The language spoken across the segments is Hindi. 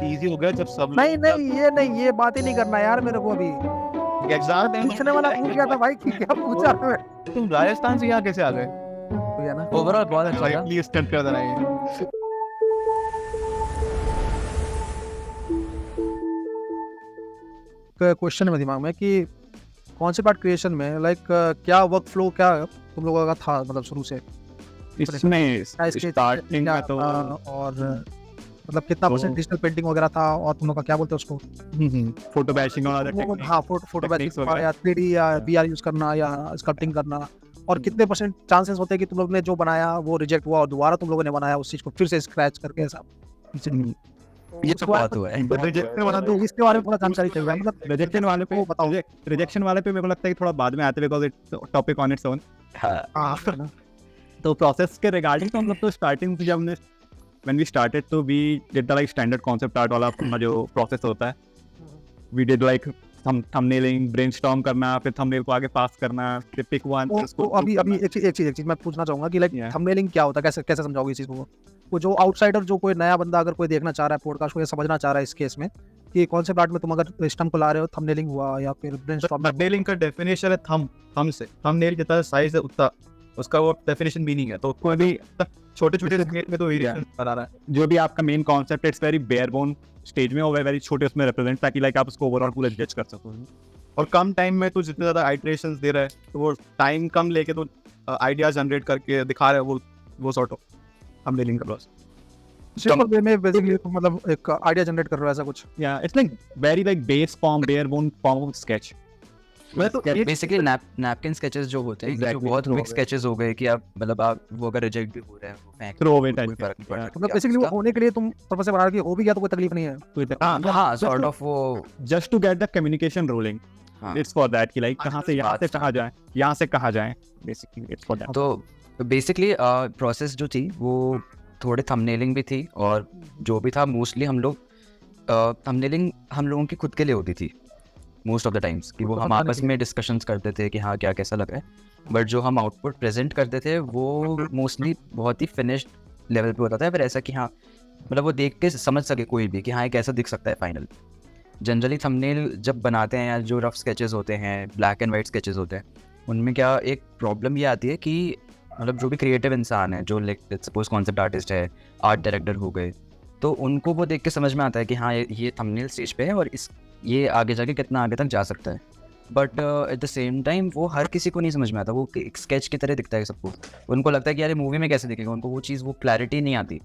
इजी हो गया जब सब नहीं नहीं, ये बात ही नहीं करना यार मेरे को अभी। एग्जाम पूछने वाला पूछ गया था भाई कि क्या पूछा तुम राजस्थान से यहाँ कैसे आ गए? गया ना। ओवरऑल बहुत अच्छा भाई था। प्लीज स्टार्ट कर देना ये। क्वेश्चन में दिमाग में कि कॉन्सेप्ट क्रिएशन में लाइक क्या वर्क फ्लो क्या तुम लोगों का था, मतलब शुरू से इसमें इसके स्टार्टिंग क्या, में तो और मतलब कितना परसेंट डिजिटल पेंटिंग वगैरह था, और तुम लोग का क्या बोलते हैं उसको, फोटो बैशिंग और हाँ फोटो techniques बैचिंग वगैरह। या 3D या VR यूज करना या स्कल्पटिंग करना, और कितने परसेंट चांसेस होते हैं कि तुम लोग ने जो बनाया वो रिजेक्ट हुआ और दोबारा तुम लोगों ने बनाया उस चीज को फिर से स्क्रैच करके ऐसा। ये तो बहुत हुआ है। रिजेक्शन वाला तो इसके बारे में थोड़ा जानकारी चाहिए, मतलब रिजेक्शन वाले पे बताओ। रिजेक्शन वाले पे मेरे को लगता है कि थोड़ा बाद में आते because it's topic on its own. हाँ तो प्रोसेस के रिगार्डिंग तो हम लोग तो स्टार्टिंग से जब हमने when we started तो we did the like standard concept art वाला अपना जो प्रोसेस होता है, we did like thumbnailing, brainstorm करना, फिर thumbnail को आगे पास करना, फिर pick one तो अभी एक चीज मैं पूछना चाहूंगा कि लाइक Yeah. थंबनेलिंग क्या होता है, कैसे समझाओगे इस चीज को? वो जो आउटसाइडर, जो कोई नया बंदा अगर कोई देखना चाह रहा है पॉडकास्ट को या समझना चाह रहा है इस केस में कि कॉन्सेप्ट आर्ट में तुम अगर स्टम्प को ला रहे हो, थंबनेलिंग हुआ या फिर ब्रेनस्टॉर्मिंग। थंबनेलिंग का डेफिनेशन है थंब से थंबनेल जितना साइज है उतना उसका वो डेफिनेशन मीनिंग है। तो कोई भी छोटे स्केल में तो वेरिएशन बना रहा है। जो भी आपका मेन कॉन्सेप्ट है it's very bare bone stage में और वेरी छोटे उसमें रिप्रेजेंट, ताकि लाइक आप उसको ओवरऑल पूरा जज कर सको। और कम टाइम में तो जितने ज्यादा आइटरेशंस दे रहा है तो वो टाइम कम लेके तो आइडिया जनरेट करके दिखा रहे हैं वो सॉर्ट ऑफ थंबनेलिंग का प्रोसेस। सिंपल वे में बेसिकली मतलब एक आइडिया जनरेट कर रहे हो ऐसा कुछ। या it's like very like base form bare bone form of sketch. मैं तो बेसिकली नैपकिन स्केचेस जो होते हैं, जो Exactly. बहुत क्विक स्केचेस हो गए कि आप मतलब आप वो अगर रिजेक्ट भी हो रहे हैं वो फेंक Throw away कोई type फर्क नहीं पड़ता। मतलब बेसिकली वो होने के लिए तुम पर्पस से बना रहे हो कि हो भी गया तो कोई तकलीफ नहीं है। हाँ सॉर्ट ऑफ वो just to get the communication rolling, हाँ। इट्स फॉर दैट कि लाइक कहाँ से यहाँ से कहाँ जाए, यहाँ से कहाँ जाए, बेसिकली इट्स फॉर दैट। तो बेसिकली प्रोसेस जो थी वो थोड़े थंबनेलिंग भी थी, और जो भी था मोस्टली हम लोग थंबनेलिंग हम लोगों की खुद के लिए होती थी मोस्ट ऑफ द टाइम्स, कि वो हम आपस में डिस्कशंस करते थे कि हाँ क्या कैसा लगा है, बट जो हम आउटपुट प्रेजेंट करते थे वो मोस्टली बहुत ही फिनिश्ड लेवल पे होता था, फिर ऐसा कि हाँ मतलब वो देख के समझ सके कोई भी कि हाँ ये कैसा दिख सकता है फाइनल। जनरली थंबनेल जब बनाते हैं या जो रफ स्केचेस होते हैं, ब्लैक एंड वाइट स्केचेस होते हैं, उनमें क्या एक प्रॉब्लम ये आती है कि मतलब जो भी क्रिएटिव इंसान है, जो लाइक सपोज कॉन्सेप्ट आर्टिस्ट है, आर्ट डायरेक्टर हो गए, तो उनको वो देख के समझ में आता है कि हाँ ये थंबनेल स्टेज पे है और ये आगे जाके कितना आगे तक जा सकता है, but at the same time वो हर किसी को नहीं समझ में आता, वो एक स्केच की तरह दिखता है सबको, उनको लगता है कि यार मूवी में कैसे दिखेगा, उनको वो चीज़ वो क्लैरिटी नहीं आती।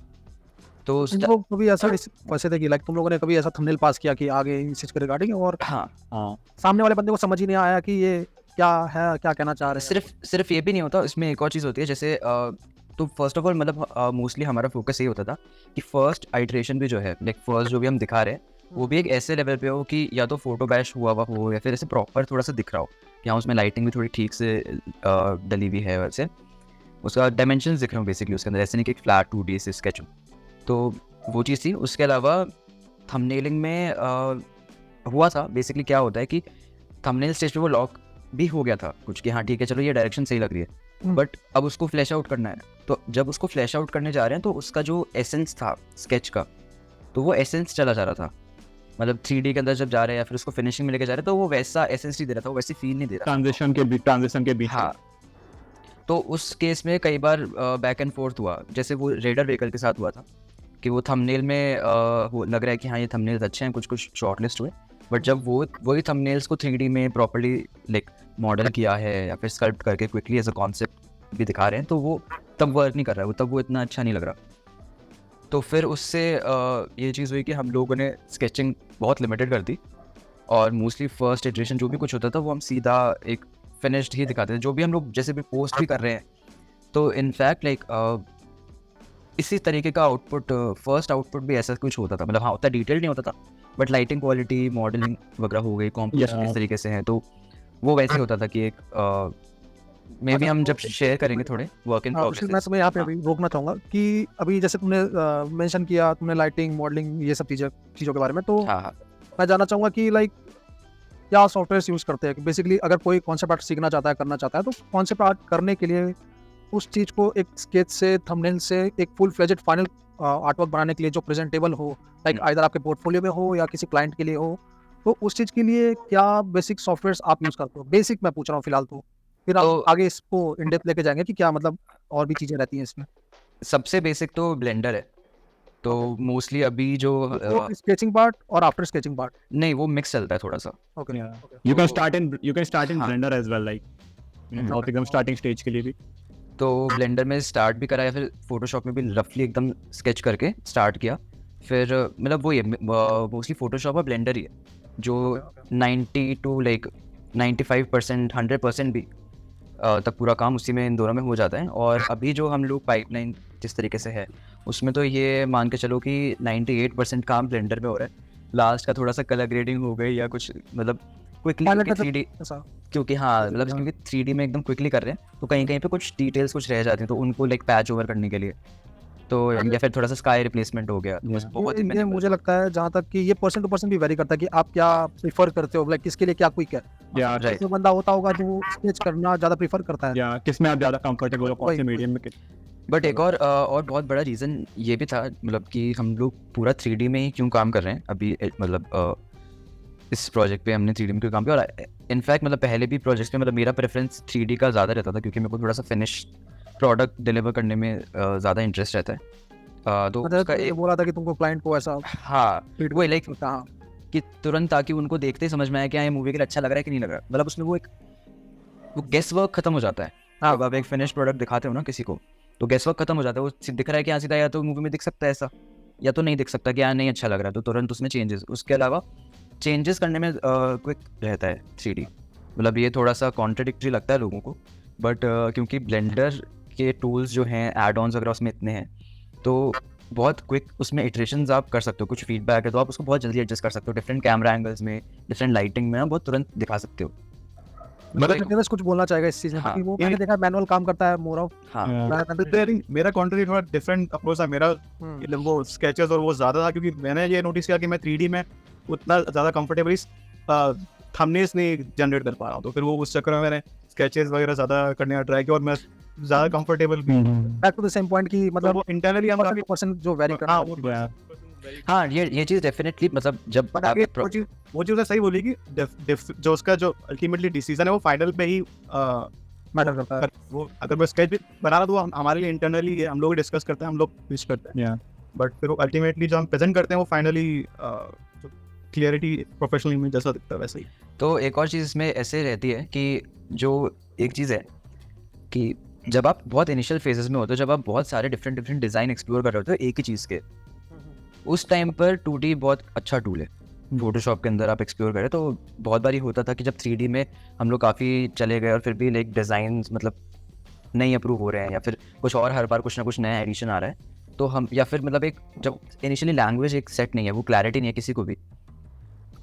तो तुम लोग कभी ऐसा वैसे थे कि लाइक तुम लोगों ने कभी ऐसा थंबनेल पास किया कि आगे इस चीज के रिगार्डिंग, और हाँ सामने वाले बंदे को समझ ही नहीं आया कि ये क्या है, क्या कहना चाह रहे हैं? सिर्फ ये भी नहीं होता, इसमें एक और चीज़ होती है, जैसे तो फर्स्ट ऑफ ऑल मतलब मोस्टली हमारा फोकस ये होता था कि फर्स्ट आइट्रेशन भी जो है, लाइक फर्स्ट जो भी हम दिखा रहे हैं वो भी एक ऐसे लेवल पे हो कि या तो फोटो बैश हुआ हो या फिर ऐसे प्रॉपर थोड़ा सा दिख रहा हो कि हाँ उसमें लाइटिंग भी थोड़ी ठीक से डली हुई है, वैसे उसका डायमेंशंस दिख रहे हो बेसिकली उसके अंदर, ऐसे नहीं कि फ्लैट 2D से स्केच हो, तो वो चीज़ थी। उसके अलावा थंबनेलिंग में हुआ था बेसिकली क्या होता है कि थंबनेल स्टेज पे वो लॉक भी हो गया था कुछ कि हाँ ठीक है चलो ये डायरेक्शन सही लग रही है, बट अब उसको फ्लैश आउट करना है, तो जब उसको फ्लैश आउट करने जा रहे हैं तो उसका जो एसेंस था स्केच का, तो वो एसेंस चला जा रहा था, मतलब 3D के अंदर जब जा रहे हैं या फिर उसको फिनिशिंग में लेके जा रहे हैं तो वो वैसा एसेंस नहीं दे रहा था, वो वैसी फील नहीं दे रहा। ट्रांजिशन के बीच हाँ, तो उस केस में कई बार बैक एंड फोर्थ हुआ, जैसे वो रेडर व्हीकल के साथ हुआ था कि वो थंबनेल में वो लग रहा है कि हाँ ये थंबनेल्स अच्छे हैं, कुछ शॉर्टलिस्ट हुए, बट जब वही थंबनेल्स को 3D में प्रॉपर्ली लाइक मॉडल किया है या फिर स्कल्प्ट करके क्विकली एज अ कॉन्सेप्ट भी दिखा रहे हैं, तो वो तब वर्क नहीं कर रहा है, तब वो इतना अच्छा नहीं लग रहा। तो फिर उससे ये चीज़ हुई कि हम लोगों ने स्केचिंग बहुत लिमिटेड कर दी, और मोस्टली फर्स्ट इटरेशन जो भी कुछ होता था वो हम सीधा एक फिनिश्ड ही दिखाते थे, जो भी हम लोग जैसे भी पोस्ट भी कर रहे हैं, तो इनफैक्ट लाइक इसी तरीके का आउटपुट फर्स्ट आउटपुट भी ऐसा कुछ होता था, मतलब हाँ उतना डिटेल नहीं होता था, बट लाइटिंग क्वालिटी, मॉडलिंग वगैरह हो गई, कॉम्पोजिशन किस तरीके से है, तो वो वैसे होता था कि एक मे बी हम जब शेयर करेंगे थोड़े वर्क इन प्रोग्रेस। मैं तुम्हें यहाँ पे अभी रोकना चाहूंगा कि अभी जैसे तुमने मेंशन किया, तुमने लाइटिंग, मॉडलिंग, ये सब चीज़ों के बारे में, तो हाँ मैं जानना चाहूंगा कि लाइक क्या सॉफ्टवेयर यूज़ करते हैं? बेसिकली अगर कोई कॉन्सेप्ट आर्ट सीखना चाहता है, करना चाहता है, तो कॉन्सेप्ट आर्ट करने के लिए उस चीज़ को एक स्केच से, थंबनेल से एक फुल फ्लेजेड फाइनल आर्टवर्क बनाने के लिए जो प्रेजेंटेबल हो, लाइक आइदर आपके पोर्टफोलियो में हो या किसी क्लाइंट के लिए हो, तो उस चीज़ के लिए क्या बेसिक सॉफ्टवेयर्स आप यूज़ करते हो? बेसिक मैं पूछ रहा हूँ फिलहाल तो, फिर आप तो आगे इसको इन डेप्थ लेके जाएंगे कि क्या मतलब और भी चीज़ें रहती हैं इसमें। सबसे बेसिक तो ब्लेंडर है। तो मोस्टली अभी जो स्केचिंग पार्ट और आफ्टर स्केचिंग पार्ट। नहीं, वो मिक्स चलता है थोड़ा सा। Okay. You can start in हाँ। Blender as well, like आप एकदम स्टार्टिंग स्टेज के लिए भी। तो ब्लेंडर में स्टार्ट भी करा या फिर फोटोशॉप में भी रफली एकदम स्केच करके स्टार्ट किया। फिर मतलब वो ये मोस्टली फोटोशॉप और ब्लेंडर ही है जो 90 टू लाइक 95% 100% भी तक पूरा काम उसी में इन दोनों में हो जाता है। और अभी जो हम लोग पाइपलाइन जिस तरीके से है उसमें तो ये मान के चलो कि 98% काम ब्लेंडर में हो रहा है। लास्ट का थोड़ा सा कलर ग्रेडिंग हो गई या कुछ मतलब क्विकली Pilot 3D, ऐसा। क्योंकि हाँ मतलब क्योंकि 3D में एकदम क्विकली कर रहे हैं तो कहीं कहीं पे कुछ डिटेल्स कुछ रह जाती हैं तो उनको लाइक पैच ओवर करने के लिए तो या फिर थोड़ा सा स्काई रिप्लेसमेंट हो गया तो बस बहुत ही ये minimal। मुझे लगता है जहाँ तक कि ये पर्सन टू पर्सन भी वेरी करता है कि आप क्या प्रीफर करते हो, लाइक किसके लिए क्या क्विक है। या Right. जो बंदा होता होगा जो स्केच करना ज़्यादा प्रीफर करता है। या किस में आप ज़्यादा कंफर्टेबल हो, कौन से वही। मीडियम में बट एक और बहुत बड़ा रीज़न ये भी था मतलब कि हम लोग पूरा 3D में ही क्यों काम कर रहे हैं अभी मतलब इस प्रोजेक्ट पे हमने 3D में क्यों काम किया। और इनफैक्ट मतलब पहले भी प्रोजेक्ट में मतलब मेरा प्रेफरेंस 3D का ज़्यादा रहता था क्योंकि मेरे को थोड़ा सा फिनिश प्रोडक्ट डिलीवर करने में ज़्यादा इंटरेस्ट रहता है। तो मतलब उसका ये एक बोला था कि तुमको क्लाइंट को ऐसा हाँ वो लाइक हाँ कि तुरंत ताकि उनको देखते ही समझ में आए कि हाँ ये मूवी के लिए अच्छा लग रहा है कि नहीं लग रहा है। मतलब उसमें वो गेस वर्क खत्म हो जाता है। हाँ। जब आप एक फिनिश प्रोडक्ट दिखाते हो ना किसी को तो गेस वर्क खत्म हो जाता है। वो दिख रहा है कि हाँ सीधा या तो मूवी में दिख सकता है ऐसा या तो नहीं दिख सकता कि हाँ नहीं अच्छा लग रहा है तो तुरंत उसमें चेंजेस। उसके अलावा चेंजेस करने में क्विक रहता है 3D। मतलब ये थोड़ा सा कॉन्ट्रडिक्टरी लगता है लोगों को बट क्योंकि ब्लेंडर के टूल्स जो हैं एड ऑन्स वगैरह उसमें इतने हैं तो बहुत क्विक उसमें इटरेशंस आप कर सकते हो। कुछ फीडबैक है तो आप उसको बहुत जल्दी एडजस्ट कर सकते हो। डिफरेंट कैमरा एंगल्स में डिफरेंट लाइटिंग में आप बहुत तुरंत दिखा सकते हो। मतलब निवेश कुछ बोलना चाहेगा इस चीज़ में हाँ। कि वो मैंने देखा मैनुअल काम करता है मोर ऑफ। हाँ मेरा कॉन्ट्री थोड़ा डिफरेंट अप्रोच था। मेरा मतलब वो स्केचेस और वो ज़्यादा था क्योंकि मैंने ये नोटिस किया कि मैं 3D में उतना ज़्यादा कंफर्टेबली थंबनेल्स नहीं जनरेट कर पा रहा हूँ। तो फिर वो उस चक्कर में मैंने स्केचेस वगैरह ज़्यादा करने का ट्राई किया और मैं ज़्यादा कंफर्टेबल भी back to the same point कि मतलब वो इंटरनली हम काफी पर्सन जो वेरी करता हाँ है। हाँ ये चीज़ डेफिनेटली मतलब जब बट आप आगे वो चीज़ सही बोली कि जो उसका जो अल्टीमेटली डिसीजन है वो फाइनल पे ही मैटर करता है। वो अगर मैं स्केच भी बना रहा तो हमारे लिए इंटरनली हम लोग डिस्कस करते हैं, हम लोग पिच करते हैं। बट फिर वो अल्टीमेटली जो हम प्रेजेंट करते हैं वो फाइनली क्लियरिटी प्रोफेशनल इमेज जैसा दिखता है वैसे ही। तो एक और चीज़ इसमें ऐसे रहती है कि जो एक चीज़ है कि जब आप बहुत इनिशियल फेजेस में होते हो जब आप बहुत सारे डिफरेंट डिज़ाइन एक्सप्लोर कर रहे होते हो एक ही चीज़ के उस टाइम पर 2D बहुत अच्छा टूल है। फोटोशॉप के अंदर आप एक्सप्लोर करें तो बहुत बार होता था कि जब 3D में हम लोग काफ़ी चले गए और फिर भी लाइक डिज़ाइन मतलब नहीं अप्रूव हो रहे हैं या फिर कुछ और हर बार कुछ ना कुछ नया एडिशन आ रहा है तो हम या फिर मतलब एक जब इनिशियली लैंग्वेज एक सेट नहीं है वो क्लैरिटी नहीं है किसी को भी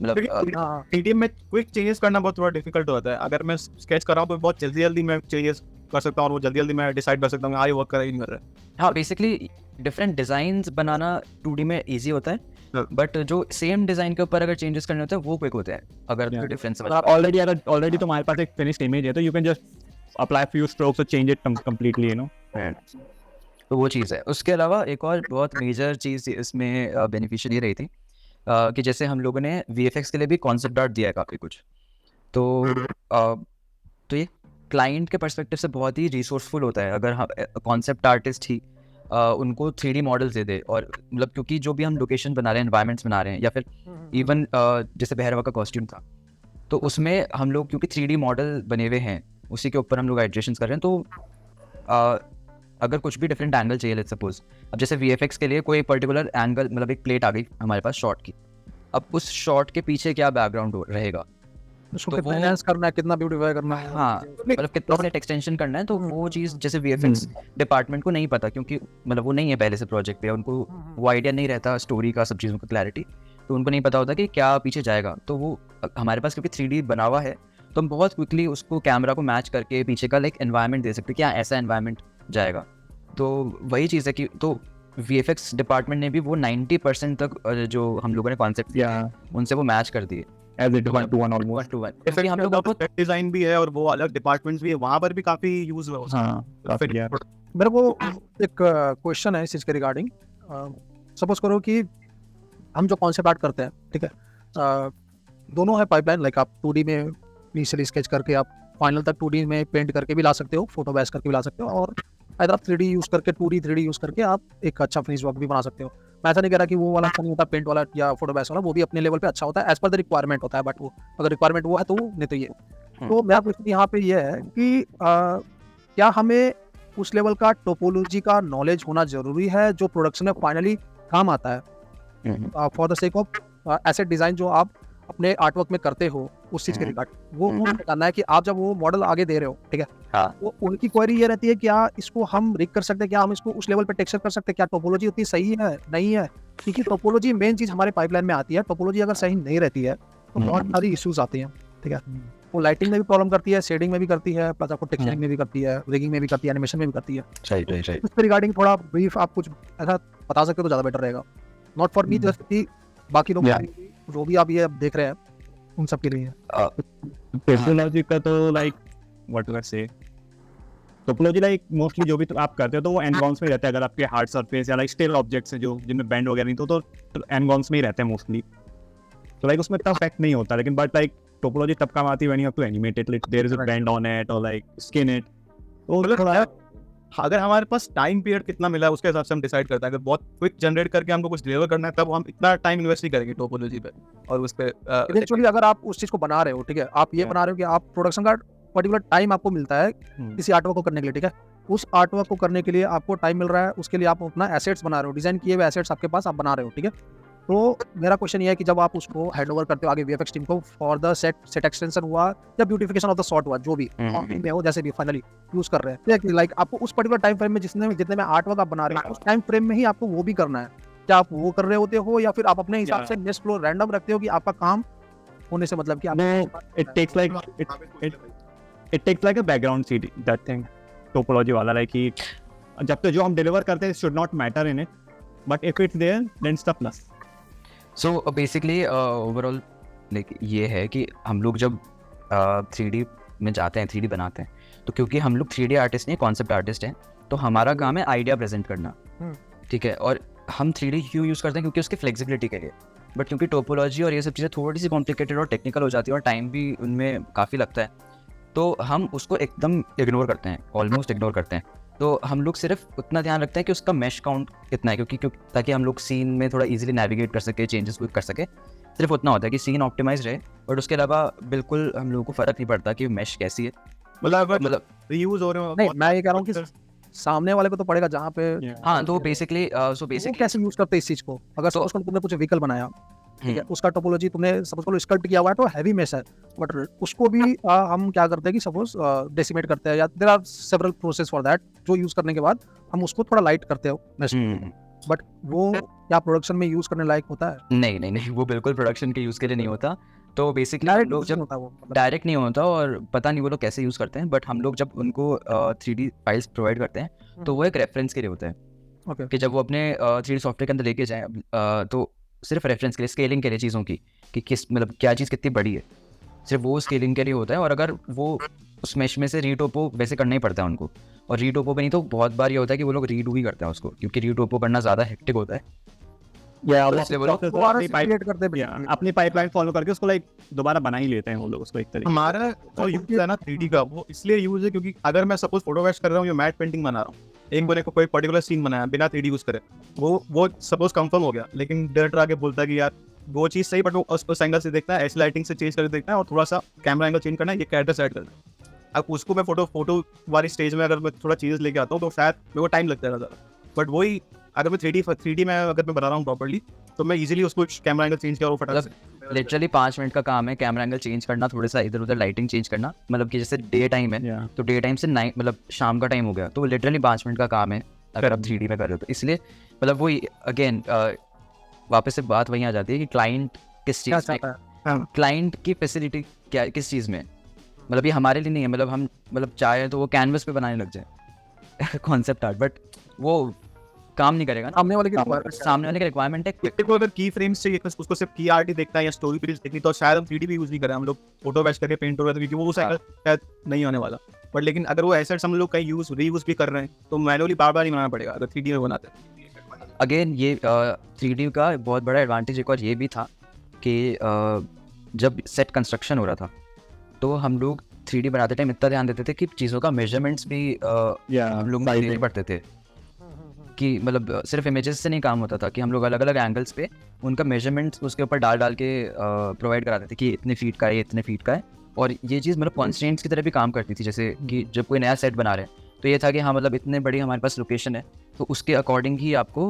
मतलब हाँ 3D में क्विक चेंजेस करना बहुत थोड़ा डिफिकल्ट होता है। अगर मैं स्केच कर रहा हूँ तो बहुत जल्दी मैं चेंजेस कर सकता हूँ और वो जल्दी मैं डिसाइड कर सकता हूँ ये वर्क कर रहा है नहीं कर रहा है। हाँ बेसिकली डिफरेंट डिज़ाइंस बनाना 2D में ईजी होता है बट जो सेम डिज़ाइन के ऊपर अगर चेंजेस करने होते हैं वो क्विक होते हैं अगर डिफरेंस समझ पाए। ऑलरेडी तुम्हारे पास एक फिनिश्ड इमेज है तो you can just apply few strokes to change it completely you know. तो वो चीज़ है। उसके अलावा एक और बहुत मेजर चीज़ इसमें बेनिफिशियल ये रही थी कि जैसे हम लोगों ने VFX के लिए भी कॉन्सेप्ट आर्ट दिया है काफ़ी कुछ तो ये क्लाइंट के पर्सपेक्टिव से बहुत ही रिसोर्सफुल होता है अगर हम कॉन्सेप्ट आर्टिस्ट ही उनको 3D मॉडल्स दे दे और मतलब क्योंकि जो भी हम लोकेशन बना रहे हैं एनवायरनमेंट्स बना रहे हैं या फिर इवन जैसे भैरवा का कॉस्ट्यूम था तो उसमें हम लोग क्योंकि 3D मॉडल बने हुए हैं उसी के ऊपर हम लोग आइट्रेशंस कर रहे हैं तो अगर कुछ भी डिफरेंट एंगल चाहिए लेट्स सपोज अब जैसे VFX के लिए कोई पर्टिकुलर एंगल मतलब एक प्लेट आ गई हमारे पास शॉट की अब उस शॉट के पीछे क्या बैकग्राउंड रहेगा उसको तो कितना वो- enhance करना है कितना ब्यूटीफाई करना है। हाँ मतलब कितना सेट एक्सटेंशन करना है तो वो चीज़ जैसे VFX डिपार्टमेंट को नहीं पता क्योंकि मतलब वो नहीं है पहले से प्रोजेक्ट पे उनको वो आइडिया नहीं रहता स्टोरी का सब चीज़ों का क्लैरिटी तो उनको नहीं पता होता कि क्या पीछे जाएगा। तो वो हमारे पास क्योंकि 3D बना हुआ है तो हम बहुत क्विकली उसको कैमरा को मैच करके पीछे का लाइक एनवायरनमेंट दे सकते हैं क्या ऐसा एनवायरनमेंट जाएगा। तो वही चीज़ है कि तो VFX डिपार्टमेंट ने भी वो 90% तक जो हम लोगों ने कॉन्सेप्ट या उनसे वो मैच कर दिए as it 1 to 1 almost 1 to 1 क्योंकि हम लोग बहुत डिजाइन भी है और वो अलग डिपार्टमेंट्स भी है वहां पर भी काफी यूज हुआ उसका। मेरे को एक क्वेश्चन है इस चीज़ के रिगार्डिंग सपोज करो कि हम जो कॉन्सेप्ट आर्ट करते हैं, ठीक है, दोनों है पाइपलाइन, लाइक आप 2D में इनिशियली स्केच करके आप फाइनल तक 2D में पेंट करके भी ला सकते हो, फोटो बेस करके भी ला सकते हो, और अगर आप 3D यूज़ करके 2D 3D यूज़ करके आप एक अच्छा फिनिश वर्क भी बना सकते हो। मैं ऐसा नहीं कह रहा कि वो वाला अच्छा नहीं होता, पेंट वाला या फोटो बेस वाला, वो भी अपने लेवल पे अच्छा होता है, एज पर द रिक्वायरमेंट होता है, बट वो अगर रिक्वायरमेंट वो है तो नहीं तो ये। तो मैं आपको यहाँ पे ये है कि क्या हमें उस लेवल का टोपोलॉजी का नॉलेज होना जरूरी है जो प्रोडक्शन में फाइनली काम आता है, for the sake of asset design जो आप अपने आर्टवर्क में करते हो उस चीज के रिगार्ड, वो बताना है कि आप जब वो मॉडल आगे दे रहे हो, ठीक है, हाँ। वो उनकी क्वेरी ये रहती है क्या इसको हम रिग कर सकते हैं, क्या हम इसको उस लेवल पे टेक्सचर कर सकते हैं, क्या टोपोलॉजी उतनी सही है नहीं है, क्योंकि टोपोलॉजी मेन चीज हमारे पाइपलाइन में आती है। टोपोलॉजी अगर सही नहीं रहती है तो बहुत सारी इश्यूज आती हैं, ठीक है, वो लाइटिंग में भी प्रॉब्लम करती है, शेडिंग में भी करती है, प्लस आपको टेक्सचरिंग में भी करती है, रिगिंग में भी करती है, एनिमेशन में भी करती है। Right right right. इसके रिगार्डिंग थोड़ा ब्रीफ आप कुछ ऐसा बता सकते हो तो ज़्यादा बेटर रहेगा, नॉट फॉर मी जस्ट कि बाकी लोग जो भी आप ये देख रहे हैं उन सब के लिए। टेक्नोलॉजी का तो लाइक व्हाट डू आई से, टोपोलॉजी लाइक मोस्टली जो भी तो आप करते हो तो वो एनगॉन्स में रहता है। अगर आपके हार्ड सरफेस या लाइक स्टिल ऑब्जेक्ट्स हैं जो जिनमें बेंड वगैरह नहीं तो एनगॉन्स में ही रहते हैं मोस्टली, तो लाइक उसमें इतना इफेक्ट नहीं होता। लेकिन बट लाइक टोपोलॉजी तब काम आती है when you have to animate it, like there is a bend on it और लाइक स्किन इट। तो थोड़ा अगर हमारे पास टाइम पीरियड कितना मिला है उसके हिसाब से हम डिसाइड करते हैं। अगर बहुत क्विक जनरेट करके हमको कुछ डिलीवर करना है तब हम इतना टाइम इन्वेस्ट नहीं करेंगे टोपोलॉजी पे और उस पे। इवेंचुअली अगर आप उस चीज को बना रहे हो, ठीक है, आप ये बना रहे हो कि आप प्रोडक्शन का पर्टिकुलर टाइम आपको मिलता है किसी आर्टवर्क को करने के लिए, ठीक है, उस आर्टवर्क को करने के लिए आपको टाइम मिल रहा है, उसके लिए आप अपना एसेट्स बना रहे हो, डिजाइन किए हुए एसेट्स आपके पास आप बना रहे हो, ठीक है। तो मेरा क्वेश्चन ये है कि जब आप उसको हैंड ओवर करते हो आगे वीएफएक्स टीम को फॉर द सेट एक्सटेंशन हुआ या ब्यूटिफिकेशन ऑफ द शॉट हुआ, जो भी में हो, जैसे भी फाइनली यूज कर रहे हैं, लाइक आपको उस पर्टिकुलर टाइम फ्रेम में जितने में आर्टवर्क आप बना रहे हो उस टाइम फ्रेम में ही आपको वो भी करना है। क्या आप वो कर रहे होते हो या फिर आप अपने हिसाब से नेक्स्ट फ्लो रैंडम रखते हो कि आपका काम होने से मतलब कि it takes like a background CD, that thing topology वाला, लाइक कि जब तक जो हम डिलीवर करते हैं should not matter in it, but if it's there then it's the plus. So basically overall like ये है कि हम लोग जब 3D में जाते हैं, 3D बनाते हैं, तो क्योंकि हम लोग 3D आर्टिस्ट नहीं, कॉन्सेप्ट आर्टिस्ट हैं, तो हमारा काम है आइडिया प्रेजेंट करना, ठीक है। और हम 3D क्यों यूज़ करते हैं? क्योंकि उसकी फ्लेक्सिबिलिटी के लिए। बट क्योंकि टोपोलॉजी और ये सब चीज़ें थोड़ी सी कॉम्प्लिकेटेड और टेक्निकल हो जाती है और टाइम भी उनमें काफ़ी लगता है, तो हम उसको एकदम इग्नोर करते हैं, ऑलमोस्ट इग्नोर करते हैं। तो हम लोग सिर्फ उतना ध्यान रखते हैं कि उसका मैश काउंट कितना है, क्योंकि ताकि हम लोग सीन में थोड़ा इजीली नेविगेट कर सके, चेंजेस कर सके, सिर्फ उतना होता है कि सीन ऑप्टिमाइज रहे। बट उसके अलावा बिल्कुल हम लोगों को फ़र्क नहीं पड़ता कि मैश कैसी है, मतलब रीयूज हो रहे हो। नहीं, मैं ये कह रहा हूँ कि सामने वाले को तो पड़ेगा जहाँ पे। हाँ, तो बेसिकली कैसे यूज करते हैं इस चीज को? अगर सपोज करो तुमने कुछ व्हीकल बनाया, ठीक है, उसका टोपोलॉजी तुमने सपोज करो स्कल्प्ट किया हुआ है तो हैवी मेश है, बट उसको भी हम क्या करते हैं कि सपोज डेसिमेट करते हैं, या there are several process for that, जो यूज करने के बाद हम उसको थोड़ा लाइट करते हो मेश, बट वो क्या प्रोडक्शन में यूज करने लायक होता है? नहीं, वो बिल्कुल प्रोडक्शन के यूज़ के लिए नहीं होता। तो बेसिकली हम लोग जब डायरेक्ट नहीं होता, और पता नहीं वो लोग कैसे यूज़ करते हैं, बट हम लोग जब उनको 3D फाइल्स प्रोवाइड करते हैं तो वो एक रेफरेंस के लिए होता है, कि जब वो अपने 3D सॉफ्टवेयर के अंदर लेके जाएं, तो सिर्फ रेफरेंस के लिए, स्केलिंग के लिए चीज़ों की, कि किस मतलब क्या चीज़ कितनी बड़ी है, सिर्फ वो स्केलिंग के लिए होता है। और अगर वो उस मैश में से रीटोपो वैसे करना ही पड़ता है उनको, और रीटोपो पे नहीं तो बहुत बार ये होता है कि वो लोग रीडू ही करते हैं उसको, क्योंकि रीटोपो करना ज़्यादा हेक्टिक होता है। अपनी पाइपलाइन फॉलो करके उसको लाइक दोबारा बना ही लेते हैं वो लोग उसको एक तरीके। हमारा जो यूज है ना 3D का, वो इसलिए यूज है क्योंकि अगर मैं सपोज फोटो वेस्ट कर रहा हूँ या मैट पेंटिंग बना रहा हूँ, एक बने को कोई पर्टिकुलर सीन बनाया बिना 3D यूज करे, वो सपोज कंफर्म हो गया, लेकिन डायरेक्टर आके बोलता है कि यार वो चीज़ सही, बट वो उस एंगल से देखना है, ऐसी लाइटिंग से चेंज करके देखना है, और थोड़ा सा कैमरा एंगल चेंज करना है, ये कैरेक्टर सेट करना है। अब उसको मैं फोटो वाली स्टेज में अगर मैं थोड़ा चीज़ लेके आता हूँ तो शायद मेरे को टाइम लगता है ज़्यादा, बट वही अगर मैं 3D में अगर मैं बना रहा हूँ प्रॉपर्ली, तो मैं इजीली उसको कैमरा एंगल चेंज किया और फटाफट लिटरली 5 मिनट का काम है कैमरा एंगल चेंज करना, थोड़ा सा इधर उधर लाइटिंग चेंज करना। मतलब कि जैसे डे टाइम है तो डे टाइम से नाइट मतलब शाम का टाइम हो गया, तो लिटरली 5 मिनट का काम है अगर आप 3D में कर रहे हो तो। इसलिए मतलब वही अगेन वापस से बात वहीं आ जाती है कि क्लाइंट किस चीज़ में, क्लाइंट की फैसिलिटी क्या किस चीज़ में, मतलब ये हमारे लिए नहीं है। मतलब हम मतलब चाहे तो वो कैनवस पे बनाने लग जाए कॉन्सेप्ट आर्ट, बट वो काम नहीं करेगा ना, सामने वाले की रिक्वायरमेंट है। देखो अगर की फ्रेम्स चाहिए उसको सिर्फ की आर्ट ही देखना है या स्टोरी पेज देखनी, तो शायद हम 3D भी यूज नहीं करें, हम लोग फोटो वेस्ट करके पेंट हो रहे थे, क्योंकि वो उस एंगल शायद नहीं होने वाला। बट लेकिन अगर वो एसेट्स हम लोग कहीं यूज रीयूज भी कर रहे हैं तो मैनुअली बार बार नहीं बनाना पड़ेगा अगर 3D में बनाते हैं। अगेन ये 3D का बहुत बड़ा एडवांटेज एक और ये भी था कि जब सेट कंस्ट्रक्शन हो रहा था तो हम लोग 3D बनाते टाइम इतना ध्यान देते थे कि चीज़ों का मेजरमेंट्स भी हम लोग देने पड़ते थे कि मतलब सिर्फ इमेजेस से नहीं काम होता था कि हम लोग अलग अलग एंगल्स पे उनका मेजरमेंट्स उसके ऊपर डाल के प्रोवाइड कराते थे कि इतने फीट का है, ये इतने फीट का है। और ये चीज़ मतलब कॉन्स्टेंट्स की तरह भी काम करती थी, जैसे कि जब कोई नया सेट बना रहे हैं तो ये था कि हाँ मतलब इतने बड़ी हमारे पास लोकेशन है तो उसके अकॉर्डिंग ही आपको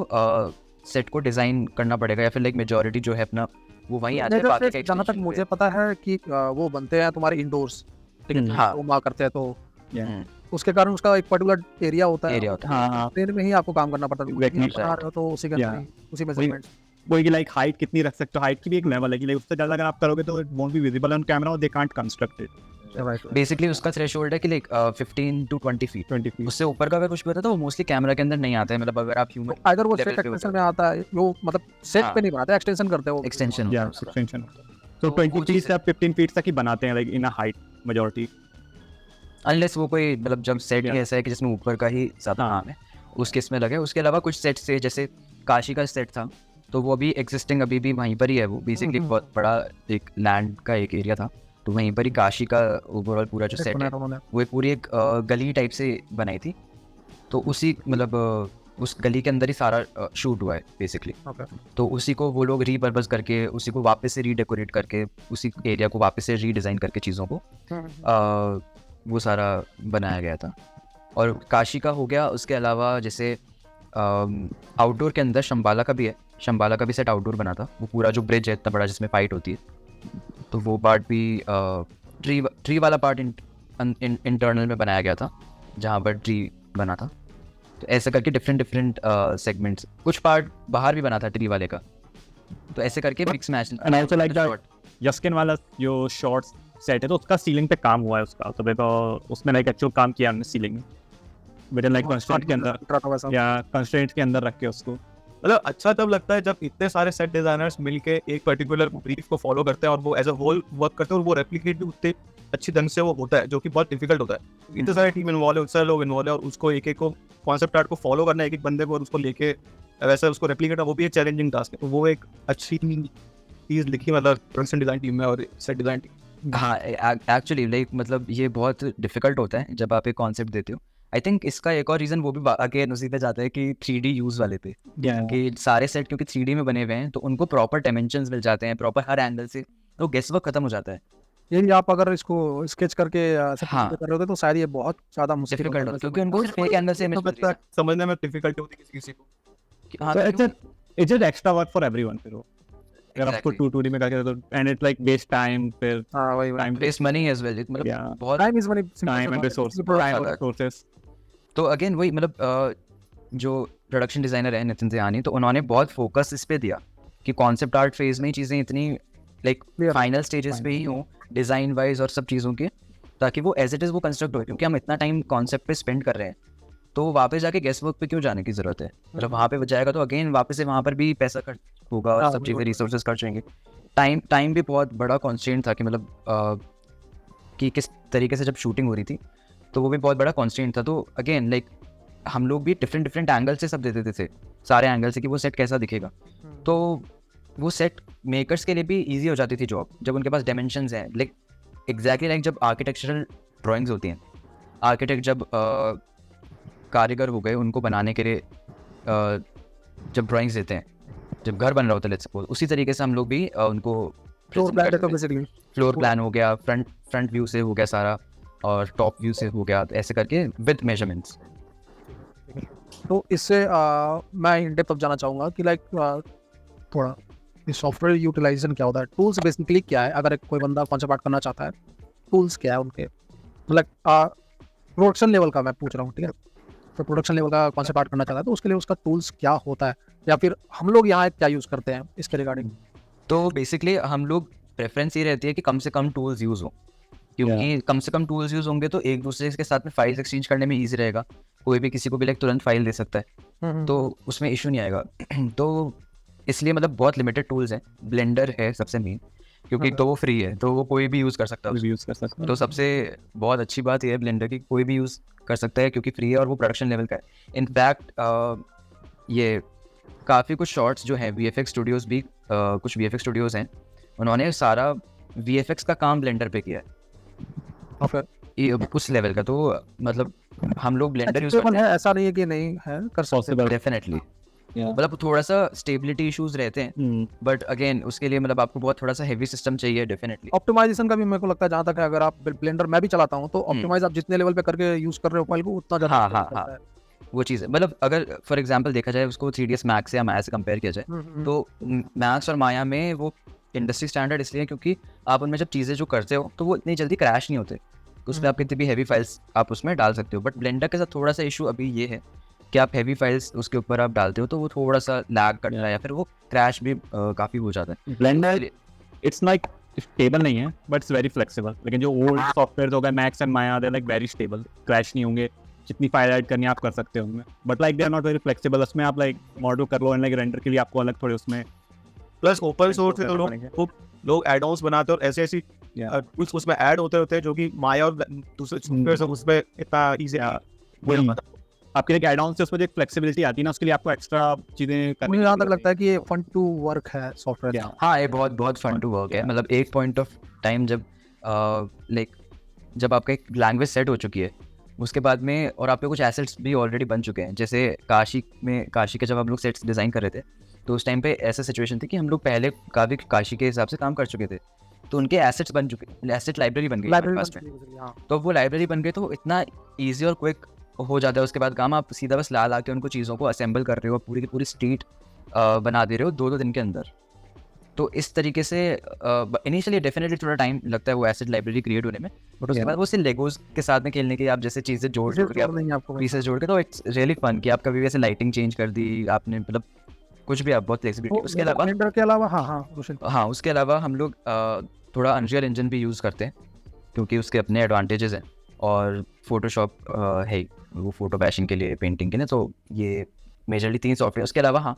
सेट को डिज़ाइन करना पड़ेगा, या फिर लाइक मेजॉरिटी जो है अपना वो वहीं आ जाए। बाकी का जहाँ तक extension मुझे पे- पता है कि वो बनते हैं तुम्हारे इंडोर्स, ठीक है, हाँ। वो माँ करते हैं तो हम्म, उसके कारण उसका एक पर्टिकुलर एरिया होता है, एरिया होता है। हाँ हाँ ट्रेन में ही आपको काम करना पड़ता है। Exactly. बना रहे हो तो उसी के अंदर ही, उसी मेजरमेंट। वही कि लाइक हाइट कितनी रख सकते हो, हाइट की भी एक लेवल है कि उससे ज़्यादा अगर आप करोगे तो it won't be visible on camera और they can't construct it. Basically उसका थ्रेशोल्ड है कि लाइक 15 to 20 फीट, 20 feet. उससे ऊपर का अगर कुछ भी होता है तो वो मोस्टली कैमरा के अंदर नहीं आता है। मतलब अगर आप ह्यूमन अगर वो level सेट पे एक्सटेंशन होता में आता है, वो मतलब सेट हाँ। पे नहीं बनाते, एक्सटेंशन करते हैं वो। एक्सटेंशन Yeah, होता है extension. So तो 20 वो feet चीज़ से आप 15 feet तक ही बनाते हैं, like in a height majority. Unless वो कोई मतलब जब सेट ही Yeah. ऐसा है कि जिसमें ऊपर का ही ज़्यादा हाँ। काम है उस केस में लगे। उसके अलावा कुछ सेट से जैसे काशी का सेट था तो वो अभी एग्जिस्टिंग अभी भी वहीं पर ही है। वो बेसिकली बहुत बड़ा एक लैंड का एक एरिया था तो वहीं पर ही काशी का ओवरऑल पूरा जो सेट है वो एक पूरी एक गली टाइप से बनाई थी। तो उसी मतलब उस गली के अंदर ही सारा शूट हुआ है बेसिकली। तो उसी को वो लोग रीपर्पस करके उसी को वापस से रीडेकोरेट करके उसी एरिया को वापस से रीडिज़ाइन करके चीज़ों को वो सारा बनाया गया था। और काशी का हो गया। उसके अलावा जैसे आउटडोर के अंदर शंबाला का भी है। शंबाला का भी सेट आउटडोर बना था। वो पूरा जो ब्रिज है इतना बड़ा जिसमें फाइट होती है तो वो पार्ट भी ट्री वाला पार्ट इंटरनल में बनाया गया था जहाँ पर ट्री बना था। तो ऐसे करके डिफरेंट सेगमेंट्स, कुछ पार्ट बाहर भी बना था ट्री वाले का। तो ऐसे करके mix match. And also like that यस्किन वाला जो शॉर्ट सेट है तो उसका सीलिंग पे काम हुआ है उसका, तो देखो उसमें लाइक एक्चुअल काम किया हमने सीलिंग में विद लाइक कंस्ट्रेंट के अंदर या कंस्ट्रेंट के अंदर रख के उसको। मतलब अच्छा तब लगता है जब इतने सारे सेट डिजाइनर्स मिलके एक पर्टिकुलर ब्रीफ को फॉलो करते हैं और वो एज अ होल वर्क करते हैं और वो रेप्लिकेट भी उतने अच्छी ढंग से वो होता है, जो कि बहुत डिफिकल्ट होता है। इतने सारे टीम इन्वॉल्व है, उतने सारे लोग इन्वॉल्व है और उसको एक एक को कॉन्सेप्ट आर्ट को फॉलो करना है एक एक बंदे को और उसको लेके वैसे उसको रेप्लिकेट करना, वो भी एक चैलेंजिंग टास्क है। तो वो एक अच्छी चीज़ लिखी मतलब प्रोडक्शन डिज़ाइन टीम में और सेट डिज़ाइन टीम। हाँ एक्चुअली लाइक मतलब ये बहुत डिफिकल्ट होता है जब आप एक कॉन्सेप्ट देते हो। आई थिंक इसका एक और रीज़न वो भी अगेन उसी पे जाता है कि 3D यूज़ वाले पे कि सारे सेट क्योंकि 3D में बने हुए हैं तो उनको प्रॉपर डायमेंशंस मिल जाते हैं प्रॉपर हर एंगल से, तो गेस वर्क खत्म हो जाता है। यदि आप अगर इसको स्केच करके हाँ। कर रहे होते तो शायद ये बहुत ज्यादा मुश्किल डिफिकल्ट होता है। क्योंकि उनको सिर्फ एक एंगल से image मिल रही है। समझने में डिफिकल्टी होती है किसी को। हाँ, So क्योंकि- it's just extra work for everyone फिर वो अगर आपको Exactly. 2D में करके तो and it like waste time फिर हाँ वही time waste money as well, मतलब Yeah. बहुत। Time is money, time and resources तो अगेन वही मतलब जो प्रोडक्शन डिज़ाइनर है नितिन ज़ियानी, तो उन्होंने बहुत फोकस इस पे दिया कि कॉन्सेप्ट आर्ट फेज में ही चीज़ें इतनी लाइक Clear. फाइनल स्टेजेस पे ही हों डिज़ाइन वाइज और सब चीज़ों के, ताकि वो एज इट इज़ वो कंस्ट्रक्ट हो। क्योंकि हम इतना टाइम कॉन्सेप्ट पे स्पेंड कर रहे हैं तो वापस जाके गेस वर्क पे क्यों जाने की ज़रूरत है। मतलब वहाँ पे जाएगा तो अगेन वापस से वहाँ पर भी तो खर्च होगा और हाँ, सब चीज़ें बिल्कुल। रिसोर्सेज खर्च होंगे। टाइम भी बहुत बड़ा कॉन्स्टेंट था कि मतलब कि किस तरीके से जब शूटिंग हो रही थी तो वो भी बहुत बड़ा कॉन्स्टेंट था। तो अगेन लाइक हम लोग भी डिफरेंट एंगल से सब दे देते थे, सारे एंगल से कि वो सेट कैसा दिखेगा। तो वो सेट मेकर्स के लिए भी ईजी हो जाती थी जॉब जब उनके पास डायमेंशंस हैं। लाइक एग्जैक्टली लाइक जब आर्किटेक्चरल ड्राइंग्स होती हैं, आर्किटेक्ट जब कारीगर हो गए उनको बनाने के लिए जब ड्राइंग्स देते हैं, जब घर बन रहा होता है लेट्स सपोज, उसी तरीके से हम लोग भी उनको फ्लोर प्लान है तो बेसिकली फ्लोर प्लान हो गया, फ्रंट व्यू से हो गया सारा और टॉप व्यू से हो गया, तो ऐसे करके विद मेजरमेंट्स। तो इससे मैं इन डेप्थ अब जाना चाहूँगा कि लाइक थोड़ा सॉफ्टवेयर यूटिलाइजेशन क्या होता है, टूल्स बेसिकली क्या है। अगर कोई बंदा कॉन्सेप्ट आर्ट करना चाहता है, टूल्स क्या है उनके, लाइक प्रोडक्शन लेवल का मैं पूछ रहा हूँ, ठीक है। तो प्रोडक्शन लेवल का कॉन्सेप्ट आर्ट करना चाहता है तो उसके लिए उसका टूल्स क्या होता है, या फिर हम लोग यहाँ क्या यूज़ करते हैं इसके रिगार्डिंग। तो बेसिकली हम लोग प्रेफरेंस ये रहती है कि कम से कम टूल्स यूज़ हो, क्योंकि कम से कम टूल्स यूज़ होंगे तो एक दूसरे के साथ में फाइल्स एक्सचेंज करने में ईजी रहेगा। कोई भी किसी को भी लाइक तुरंत फाइल दे सकता है तो उसमें इशू नहीं आएगा। तो इसलिए मतलब बहुत लिमिटेड टूल्स हैं। ब्लेंडर है सबसे मेन, क्योंकि तो वो फ्री है तो वो कोई भी यूज़ कर सकता है उसको। यूज कर सकते तो सबसे बहुत अच्छी बात यह है ब्लेंडर की, कोई भी यूज़ कर सकता है क्योंकि फ्री है और वो प्रोडक्शन लेवल का है। इनफैक्ट ये काफ़ी कुछ शॉट्स जो हैं VFX स्टूडियोज़ भी कुछ VFX स्टूडियोज़ हैं, उन्होंने सारा VFX का काम ब्लेंडर पे किया है फिर ये उस लेवल का। तो मतलब हम लोग ब्लेंडर यूज़ Achievable करते है, ऐसा नहीं है कि नहीं है, कर सकते हैं डेफिनेटली। मतलब थोड़ा सा स्टेबिलिटी इश्यूज रहते हैं, बट अगेन उसके लिए मतलब आपको बहुत थोड़ा सा हेवी सिस्टम चाहिए डेफिनेटली। ऑप्टिमाइजेशन का भी मेरे को लगता है, जहाँ तक है अगर आप ब्लेंडर मैं भी चलाता हूँ तो ऑप्टिमाइज आप जितने लेवल पे करके यूज कर रहे हो फाइल को उतना ज़्यादा हाँ, अच्छा हाँ, लगता हाँ। है। वो चीज़ है, मतलब अगर फॉर एग्जांपल देखा जाए उसको 3ds मैक्स या माया से कंपेयर किया जाए, तो मैक्स और माया में वो इंडस्ट्री स्टैंडर्ड इसलिए क्योंकि आप उनमें जब चीज़ें जो करते हो तो वो इतनी जल्दी क्रैश नहीं होते, तो उसमें आप कितनी भी हैवी फाइल्स आप उसमें डाल सकते हो। बट ब्लेंडर के साथ थोड़ा सा इशू अभी ये है कि आप हैवी फाइल्स उसके ऊपर आप डालते हो तो वो थोड़ा सा लैग कर रहा है या फिर वो क्रैश भी काफ़ी हो जाता है। ब्लेंडर इट्स लाइक स्टेबल नहीं है बट इट्स वेरी फ्लेक्सिबल, लेकिन जो ओल्ड सॉफ्टवेयर हो गए max and Maya, they like very stable, crash नहीं होंगे, जितनी फाइल ऐड करनी है आप कर सकते हो उनमें, but like they are not very flexible. उसमें आप लाइक मॉडल कर लो एंड लाइक रेंडर के लिए आपको अलग थोड़े उसमें प्लस ओपन सोर्स करना तो पड़ेगा। लोग एड ऑन्स बनाते हैं और ऐसी ऐसी टूल्स उसमें ऐड होते हैं जो कि माया और दूसरे सॉफ्टवेयर से उसमें इतना ईजी वही आपके लिए एड ऑन से उसमें जो फ्लेक्सिबिलिटी आती है ना, उसके लिए आपको एक्स्ट्रा चीज़ें करनी मुझे जहाँ तक लगता है कि ये फन टू वर्क है सॉफ्टवेयर। Yeah. हाँ, ये बहुत बहुत फन टू वर्क है। मतलब एक पॉइंट ऑफ टाइम जब लाइक जब आपका एक लैंग्वेज सेट हो चुकी है उसके बाद में, और आपके कुछ एसेट्स भी ऑलरेडी बन चुके हैं, जैसे काशी के जब हम लोग सेट्स डिज़ाइन कर रहे थे तो उस टाइम पे ऐसा सिचुएशन थी कि हम लोग पहले काफ़ी काशी के हिसाब से काम कर चुके थे, तो उनके एसेट्स बन चुके, एसेट लाइब्रेरी बन गई हमारे पास में। तो वो लाइब्रेरी बन गई तो इतना ईजी और क्विक हो जाता है उसके बाद काम, आप सीधा बस ला के उनको चीज़ों को असेंबल कर रहे हो, पूरी की पूरी स्ट्रीट बना दे रहे हो 2-2 दिन के अंदर। तो इस तरीके से इनिशियली डेफिनेटली थोड़ा टाइम लगता है वो एसेट लाइब्रेरी क्रिएट होने में, बट उसके बाद वो सिर्फ लेगोज के साथ में खेलने के आप जैसे चीज़ें जोड़ के आप पीसेस जोड़ के, तो इट्स रियली फन कि आप कभी भी ऐसे लाइटिंग चेंज कर दी आपने, मतलब कुछ भी आप बहुत फ्लेक्सिबिलिटी। उसके अलावा ब्लेंडर के अलावा रोशन हाँ, उसके अलावा हम लोग थोड़ा अनरियल इंजन भी यूज़ करते हैं क्योंकि उसके अपने एडवांटेजेस हैं, और फोटोशॉप है वो फोटो बैशिंग के लिए, पेंटिंग के लिए, तो ये मेजरली 3 सॉफ्टवेयर। उसके अलावा हाँ,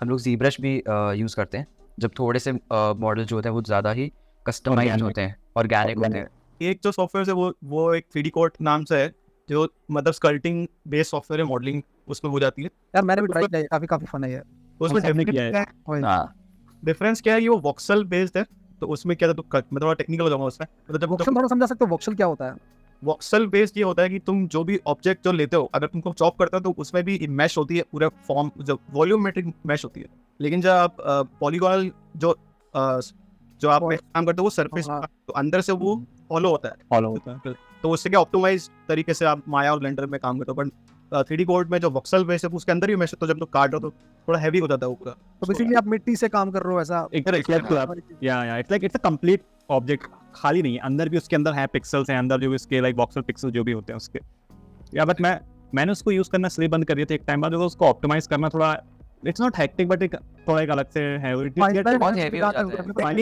हम लोग ZBrush भी यूज़ करते हैं जब थोड़े से मॉडल जो होते हैं वो ज़्यादा ही कस्टमाइज होते हैं, ऑर्गेनिक होते हैं। एक जो सॉफ्टवेयर है वो एक 3D कोड नाम से है, जो मतलब स्कल्पटिंग बेस्ड सॉफ्टवेयर है, मॉडलिंग उसमें हो जाती है। यार मैंने भी ट्राई किया है, काफी फन है ये। तो उसमें हमने किया है। हाँ, डिफरेंस क्या है कि वो वॉक्सल बेस्ड है, तो उसमें क्या था, तो मैं थोड़ा टेक्निकल हो जाऊंगा उसमें। मतलब वोक्सल थोड़ा समझा सकते हो, वोक्सल क्या होता है? वॉक्सल बेस्ड ये होता है कि तुम जो भी ऑब्जेक्ट जो लेते हो, अगर तुमको चॉप करते हो तो उसमें भी मैश होती है, पूरा फॉर्म जो वॉल्यूमेट्रिक मैश होती है। लेकिन जब आप पॉलीगॉनल जो आप काम करते हो वो सरफेस, तो अंदर से वो हॉलो होता है, फॉलो होता है। तो उससे क्या ऑप्टिमाइज तरीके से आप माया और ब्लेंडर में काम करते हो। बट 3D कोड में जो वॉक्सल बेस है उसके अंदर भी मैश, तो जब तो काट हो तो थोड़ा हैवी हो जाता है वो पूरा। तो बेसिकली आप मिट्टी से काम कर रहे हो ऐसा? It's like it's a complete object, खाली नहीं है, अंदर भी उसके अंदर है पिक्सेल्स हैं, अंदर जो भी उसके लाइक वॉक्सल पिक्सल जो भी होते हैं उसके। या बट मैंने उसको यूज़ करना इसलिए बंद कर दिया था एक टाइम बाद, बिकॉज़ उसको ऑप्टिमाइज करना थोड़ा, इट्स नॉट हेक्टिक बट एक थोड़ा एक अलग से है, बहुत heavy हो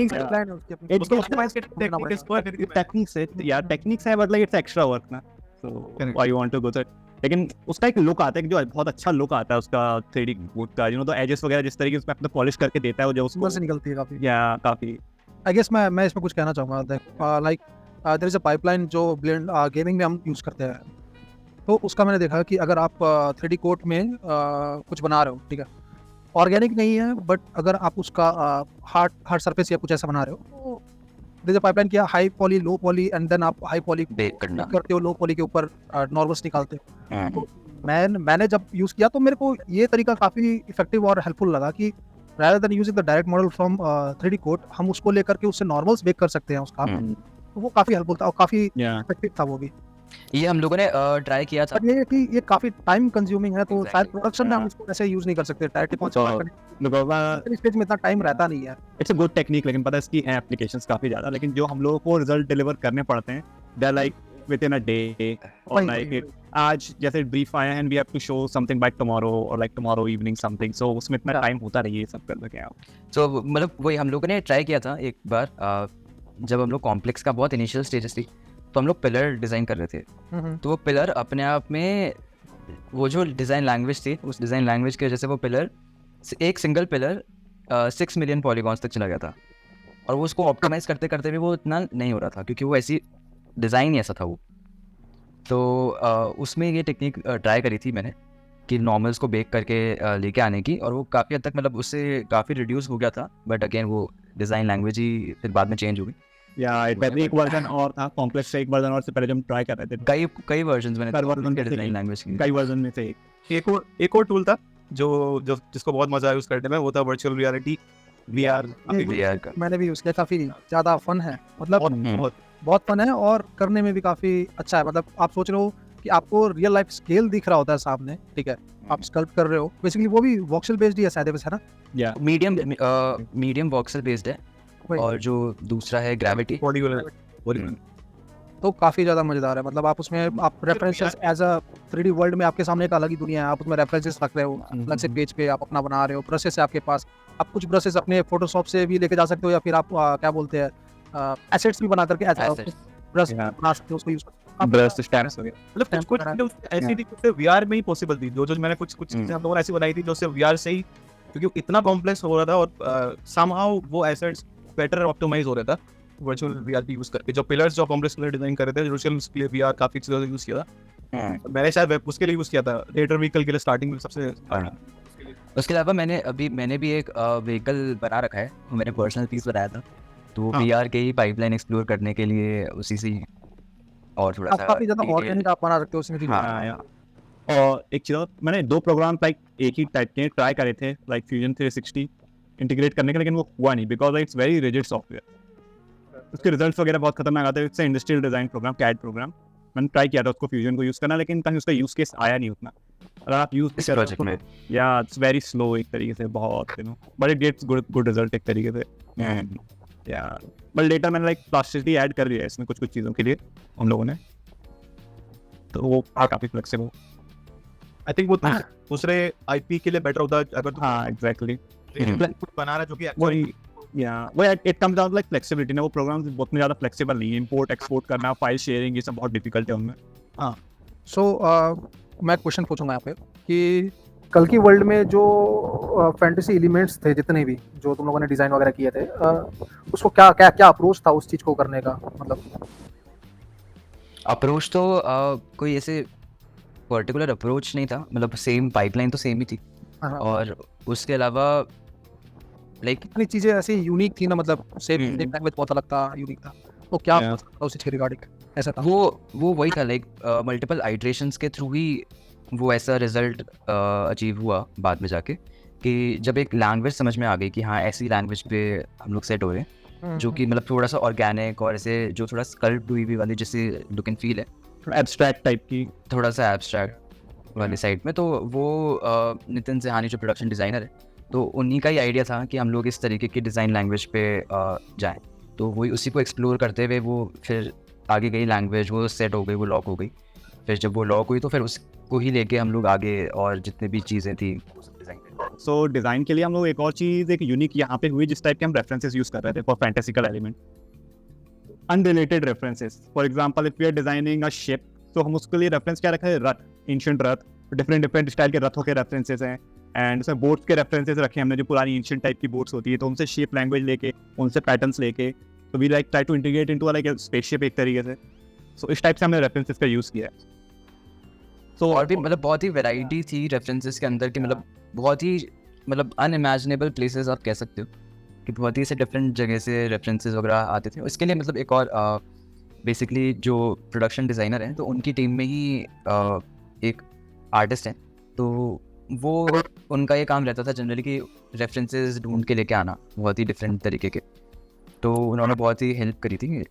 जाता है। उसको ऑप्टिमाइज करके टेक्निक्स है यार, टेक्निक्स है, but like it's extra work ना, so why you want to go through. लेकिन उसका एक लुक आता है जो बहुत अच्छा लुक आता है उसका 3D कोड का, यू नो, तो एजेस वगैरह जिस तरीके से अपना पॉलिश करके देता है वो, जो उसको से निकलती है काफी। या काफी। आई गेस मैं इसमें कुछ कहना चाहूँगा, like there is a pipeline जो ब्लेंड गेमिंग में हम यूज़ करते हैं, तो उसका मैंने देखा कि अगर आप 3D कोड में कुछ बना रहे हो, ठीक है, ऑर्गेनिक नहीं है, बट अगर आप उसका हार्ड सरफेस या कुछ ऐसा बना रहे हो, तो देयर इज अ पाइपलाइन किया high poly, low poly, and then आप हाई पॉली बेक करना। करते हो, लो पॉली के ऊपर नॉर्मल्स निकालते हो। तो मैंने जब यूज़ किया तो मेरे को ये तरीका काफ़ी इफेक्टिव और हेल्पफुल लगा कि rather than using the direct model from 3D code, हम उसको लेकर के उससे नॉर्मल्स बेक कर सकते हैं उसका। तो वो काफ़ी हेल्पफुल था और काफ़ी इफेक्टिव था वो भी। ये हम लोगों ने ट्राई किया था। पर ये है कि ये काफ़ी टाइम कंज्यूमिंग है, तो Exactly. शायद प्रोडक्शन में हम इसको ऐसे यूज़ नहीं कर सकते। डायरेक्टली स्टेज में इतना टाइम रहता नहीं है। इट्स अ गुड टेक्निक, लेकिन पता है इसकी है एप्लीकेशंस काफी ज्यादा, लेकिन जो हम लोगों को रिजल्ट डिलीवर करने पड़ते हैं they are like within a day, और लाइक आज जैसे ब्रीफ आया and we have to show something by tomorrow, और like tomorrow evening something, so उसमें इतना टाइम होता नहीं है ये सब करने के। आप तो मतलब वही हम लोगों ने ट्राई किया था एक बार, जब हम लोग कॉम्प्लेक्स का बहुत इनिशियल स्टेजेस थी, तो हम लोग पिलर डिज़ाइन कर रहे थे। तो वो पिलर अपने आप में, वो जो डिज़ाइन लैंग्वेज थी, उस डिज़ाइन लैंग्वेज की वजह से वो पिलर, एक सिंगल पिलर 6 मिलियन पॉलीगॉन्स तक चला गया था, और वो उसको ऑप्टिमाइज करते करते भी वो इतना नहीं हो रहा था क्योंकि वो ऐसी डिज़ाइन ही ऐसा था वो। तो उसमें ये टेक्निक ट्राई करी थी मैंने, कि नॉर्मल्स को बेक करके लेके आने की, और वो काफ़ी हद तक मतलब उससे काफ़ी रिड्यूस हो गया था, बट अगेन वो डिज़ाइन लैंग्वेज ही फिर बाद में चेंज हो गई। या एक वर्जन और था कॉम्प्लेक्स से, एक वर्जन और से पहले जब हम ट्राई कर रहे थे कई वर्जन्स बने थे डिज़ाइन लैंग्वेज की। कई वर्जन में से एक और टूल था जो जिसको बहुत मजा आया यूज करने में, वो था वर्चुअल रियलिटी VR। VR का मैंने भी यूज़ किया, काफ़ी ज़्यादा फन है, मतलब बहुत बहुत फन है और करने में भी काफ़ी अच्छा है। मतलब आप सोच रहे हो कि आपको रियल लाइफ स्केल दिख रहा होता है सामने, ठीक है, आप स्कल्प कर रहे हो, बेसिकली वो भी वॉक्सल बेस्ड ही है शायद, है ना? या मीडियम वॉक्सल बेस्ड है, वही। और जो दूसरा है ग्रेविटी। पॉलीगोनल तो काफ़ी ज़्यादा मज़ेदार है। मतलब आप उसमें आप references as a 3D world में आपके सामने एक अलग ही दुनिया है, आप उसमें रेफरेंसेस रख रहे हो, अलग से पेज पे आप अपना बना रहे हो, ब्रशेस है आपके पास, आप कुछ ब्रशेस अपने फोटोशॉप से भी लेके जा सकते हो, या फिर आप क्या बोलते हैं एसेट्स भी बना करके Assets. Brush Yeah. बना सकते हो, उसको यूज़ कर ब्रश स्टैम्प्स वगैरह। मतलब कुछ चीजें ऐसी थी जो VR में ही पॉसिबल थी, जो मैंने कुछ चीजें हम लोगों ने ऐसी बनाई थी जो सिर्फ VR से ही, क्योंकि इतना कॉम्प्लेक्स हो रहा था और समहाउ वो एसेट्स बेटर ऑप्टिमाइज हो रहा था वर्चुअल VR की यूज करके। जो पिलर्स जो कॉम्प्लेक्स पिलर डिजाइन कर रहे थे वर्चुअल के लिए VR काफी चीजों से यूज किया था। मैंने शायद उसके लिए यूज किया था, रेडर व्हीकल के लिए स्टार्टिंग में सबसे। उसके अलावा मैंने भी एक व्हीकल बना रखा है, वो मैंने पर्सनल पीस बनाया था, तो हाँ। VR के ही पाइपलाइन एक्सप्लोर करने के लिए उसी से और थोड़ा आप सा काफ़ी ज़्यादा ऑर्गेनिक आप बना सकते हो उसमें चीज़ें। हाँ। और एक चीज़ और, मैंने 2 प्रोग्राम लाइक एक ही टाइप के ट्राई करे थे, लाइक फ्यूजन 360 इंटीग्रेट करने के, लेकिन वो हुआ नहीं because it's very rigid software. उसके रिजल्ट्स वगैरह बहुत खतरनाक आते हैं। It's industrial design program, CAD program. मैंने ट्राई किया था उसको फ्यूजन को यूज़ करना, लेकिन कहीं उसका यूज़ केस आया नहीं उतना। अगर आप यूज़ इस प्रोजेक्ट में या इट्स वेरी स्लो एक तरीके से, बहुत but it gets good result एक तरीके से। या बट लेटर मैंने लाइक प्लास्टिसिटी ऐड कर दिया है इसमें कुछ चीज़ों के लिए हम लोगों ने, तो वो काफ़ी फ्लेक्सिबल। आई थिंक वो दूसरे IP के लिए बेटर होता है अगर हाँ एग्जैक्टली कुछ बना रहा है जो कि वही। वो it comes down like flexibility ना, वो प्रोग्राम्स बहुत ज़्यादा फ्लेक्सिबल नहीं है। इंपोर्ट एक्सपोर्ट करना, फाइल शेयरिंग, ये सब बहुत डिफिकल्ट है उनमें। सो मैं क्वेश्चन पूछूंगा यहाँ पे कि कल की वर्ल्ड में जो फैंटेसी एलिमेंट्स थे, जितने भी जो तुम लोगों ने डिज़ाइन वगैरह किए थे, उसको क्या क्या क्या अप्रोच था उस चीज़ को करने का? मतलब अप्रोच तो कोई ऐसे पर्टिकुलर अप्रोच नहीं था, मतलब सेम पाइपलाइन तो सेम ही थी, हाँ, और उसके अलावा लाइक कितनी चीज़ें ऐसी यूनिक थी ना, मतलब सेम लैंग्वेज बहुत अलग था, यूनिक था, तो क्या Yeah. था उस चीज़ के रिगार्डिंग ऐसा था? वो वही था, लाइक मल्टीपल आइट्रेशंस के थ्रू ही वो ऐसा रिजल्ट अचीव हुआ बाद में जाके, कि जब एक लैंग्वेज समझ में आ गई कि हाँ ऐसी लैंग्वेज पे हम लोग सेट हो रहे हैं, जो कि मतलब थोड़ा सा ऑर्गेनिक और ऐसे जो थोड़ा स्कल्प्ड हुई भी वाली जैसे लुक एंड फील है, थोड़ा एब्स्ट्रैक्ट टाइप की। थोड़ा सा एब्स्ट्रैक्ट वाली साइड में, तो वो नितिन सिहानी जो प्रोडक्शन डिज़ाइनर है, तो उन्हीं का ही आइडिया था कि हम लोग इस तरीके की डिज़ाइन लैंग्वेज पे जाएं। तो वही उसी को एक्सप्लोर करते हुए वो फिर आगे गई लैंग्वेज, वो सेट हो गई, वो लॉक हो गई। फिर जब वो लॉक हुई तो फिर उसको ही लेके हम लोग आगे और जितने भी चीज़ें थी डिज़ाइन कर। सो डिज़ाइन के लिए हम लोग एक और चीज़ एक यूनिक यहाँ पे हुई, जिस टाइप के हम रेफरेंसेस यूज़ कर रहे थे for fantastical element, unrelated references. For example if we are designing a ship, तो हम उसके लिए रेफरेंस क्या रखा है? रथ, एंशिएंट रथ, डिफरेंट स्टाइल के रथों के रेफरेंसेस हैं। एंड उसमें बोट्स के रेफरेंसेस रखे हमने, जो पुरानी एंशिएंट टाइप की बोट्स होती है, तो उनसे शेप लैंग्वेज लेके, उनसे पैटर्न्स लेके, तो we like try to integrate into like a spaceship एक तरीके से। सो इस टाइप से हमने रेफरेंसेस का यूज़ किया है। तो और भी मतलब बहुत ही वैरायटी थी रेफरेंसेस के अंदर, कि मतलब बहुत ही मतलब अनइमेजिनेबल प्लेसेस आप कह सकते हो, कि बहुत ही से डिफरेंट जगह से रेफरेंसेस वगैरह आते थे। इसके लिए मतलब एक और बेसिकली जो प्रोडक्शन डिज़ाइनर हैं, तो उनकी टीम में ही एक आर्टिस्ट हैं, तो वो उनका ये काम रहता था जनरली कि रेफरेंसेस ढूंढ के लेके आना बहुत ही डिफरेंट तरीके के। तो उन्होंने बहुत ही हेल्प करी थी,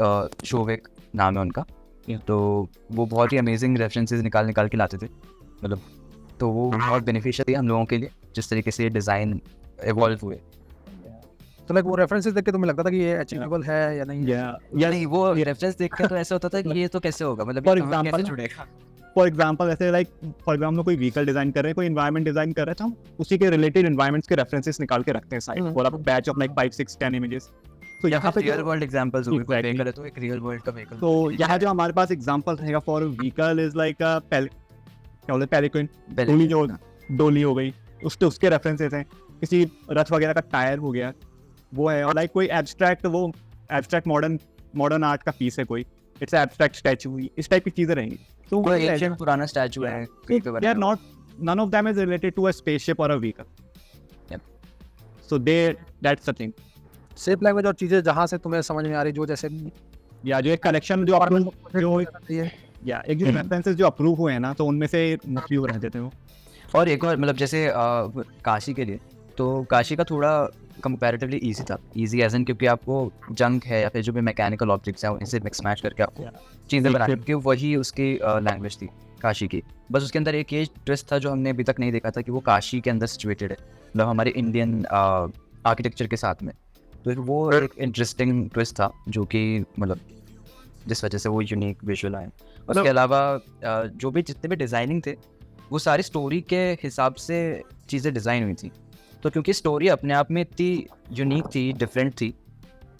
शोवेक नाम है उनका। तो वो बहुत ही अमेजिंग रेफरेंसेस निकाल के लाते थे, मतलब तो वो बहुत बेनिफिशियल है हम लोगों के लिए, जिस तरीके से डिज़ाइन इवॉल्व हुए। तो लाइक वो रेफरेंसेस देख के तुम्हें लगता था कि ये अचीवेबल है या नहीं? या नहीं, वो रेफरेंस देख के तो ऐसा होता था कि ये तो कैसे होगा, मतलब For ये कहाँ example, कैसे जुड़ेगा। फॉर एग्जाम्पल ऐसे लाइक फॉर एग्जाम्पल कोई व्हीकल डिजाइन कर रहे हैं, कोई इन्वायरमेंट डिजाइन कर रहे हैं, तो हम उसी के रिलेटेड इन्वायरमेंट्स के रेफरेंसेस निकाल के रखते हैं side for a batch of like 5, 6, 10 images. तो यहाँ पे रियल वर्ल्ड एग्जांपल्स हो गए, Exactly. व्हीकल है तो एक रियल वर्ल्ड का व्हीकल। तो यहाँ जो हमारे पास एग्जांपल रहेगा फॉर व्हीकल इज लाइक क्या बोलते हैं, पेलिकन, डोली, जो डोली हो गई, उसके रेफरेंसेस हैं। किसी रथ वगैरह का टायर हो गया, वो है। और लाइक कोई एब्स्ट्रैक्ट, वो एब्स्ट्रैक्ट मॉडर्न आर्ट का पीस है, कोई इट्स एब्स्ट्रैक्ट स्टैचू, इस टाइप की चीजें रहेंगी। तो कोई एशियन पुराना स्टैचू है, they are not none of them is related to a spaceship or a vehicle. Yep. So that's the thing. Safe language और चीज़ें जहाँ से तुम्हें समझ में आ रही, जो जैसे या जो एक कलेक्शन जो एक जो रेफरेंसेस जो अप्रूव हुए हैं ना, तो उनमें से मोस्टली वो रहते थे वो. और एक और मतलब जैसे काशी के लिए, तो काशी का थोड़ा कंपैरेटिवली इजी था. इजी एज एन क्योंकि आपको जंक है या फिर जो भी मैकेनिकल ऑब्जेक्ट्स हैं उनसे मिक्स मैच करके आपको चीज़ें बनानी, क्योंकि वही उसकी लैंग्वेज थी काशी की. बस उसके अंदर एक ये ट्विस्ट था जो हमने अभी तक नहीं देखा था, कि वो काशी के अंदर सिचुएटेड है, मतलब हमारे इंडियन आर्किटेक्चर के साथ में. तो वो एक इंटरेस्टिंग ट्विस्ट था जो कि मतलब जिस वजह से वो यूनिक विजुअल आए. उसके अलावा जो भी जितने भी डिज़ाइनिंग थे वो सारी स्टोरी के हिसाब से चीज़ें डिज़ाइन हुई थी. तो क्योंकि स्टोरी अपने आप में इतनी यूनिक थी, डिफरेंट थी,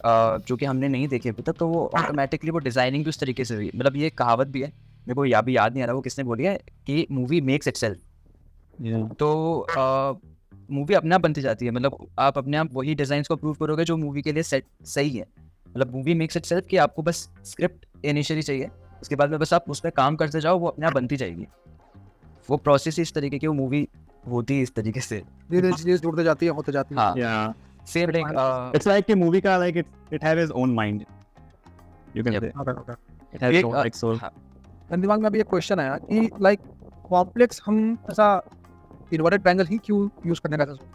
जो कि हमने नहीं देखी अभी तक, तो वो ऑटोमेटिकली वो डिज़ाइनिंग भी उस तरीके से हुई. मतलब ये कहावत भी है, मेरे को अभी याद नहीं आ रहा वो किसने बोली है, कि मूवी मेक्स इटसेल्फ. तो मूवी अपने आप बनती जाती है. मतलब आप अपने आप वही डिज़ाइंस को अप्रूव करोगे जो मूवी के लिए सेट सही है. मतलब मूवी मेक्स इटसेल्फ कि आपको बस स्क्रिप्ट इनिशियली चाहिए, उसके बाद में बस आप उस पर काम करते जाओ, वो अपने आप बनती जाएगी. वो प्रोसेस इस तरीके की, वो मूवी होती है इस तरीके से. धीरे चीज़ें जुड़ते जाती है, होते जाती है. हाँ, Yeah. Same like It's like a movie का like it have its own mind. You can Yep. say Okay. it has its own like soul. मेरे दिमाग में अभी एक क्वेश्चन आया कि लाइक कॉम्प्लेक्स हम ऐसा इन्वर्टेड ट्रायंगल ही क्यों यूज करने का सोचा?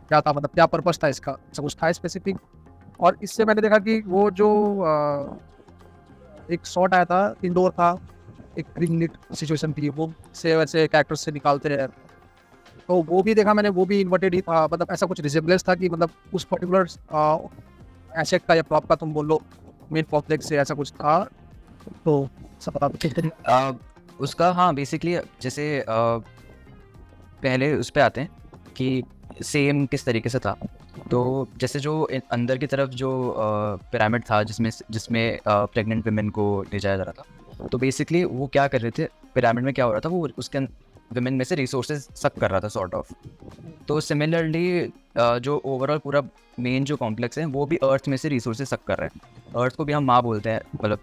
क्या था, मतलब क्या पर्पस था इसका? ऐसा कुछ था स्पेसिफिक? और इससे मैंने देखा कि वो जो एक शॉट आया था, इंडोर था, एक ग्रीन लिट सिचुएशन थी, वो से वैसे कैरेक्टर्स से निकालते रहे, तो वो भी देखा मैंने, वो भी इन्वर्टेड ही था. मतलब ऐसा कुछ रिजेम्बलेंस था कि मतलब उस पर्टिकुलर एसेट का या प्रॉप का तुम बोल लो मेन कॉम्प्लेक्स से ऐसा कुछ था, तो सब बता दो. उसका हाँ बेसिकली जैसे पहले उस पे आते हैं कि सेम किस तरीके से था. तो जैसे जो अंदर की तरफ जो पिरामिड था जिसमें प्रेग्नेंट वुमेन को ले जाया जा रहा था, तो बेसिकली वो क्या कर रहे थे पिरामिड में, क्या हो रहा था, वो उसके वुमेन में से रिसोर्सेज सक कर रहा था सॉर्ट ऑफ. तो सिमिलरली जो ओवरऑल पूरा मेन जो कॉम्प्लेक्स है वो भी अर्थ में से रिसोर्सेज सक कर रहे हैं. अर्थ को भी हम माँ बोलते हैं, मतलब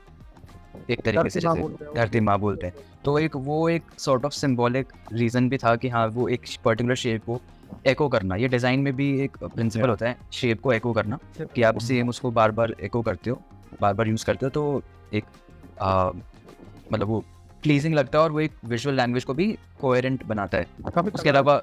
एक तरीके से जैसे धरती माँ बोलते हैं. तो वो एक सॉर्ट ऑफ सिंबॉलिक रीज़न भी था कि हाँ वो एक पर्टिकुलर शेप को एको करना. ये डिज़ाइन में भी एक प्रिंसिपल होता है शेप को एको करना, कि आप सेम उसको बार बार एको करते हो, बार बार यूज़ करते हो, तो एक मतलब वो प्लीजिंग लगता है और वो एक विजुअल लैंग्वेज को भी कोहेरेंट बनाता है. उसके अलावा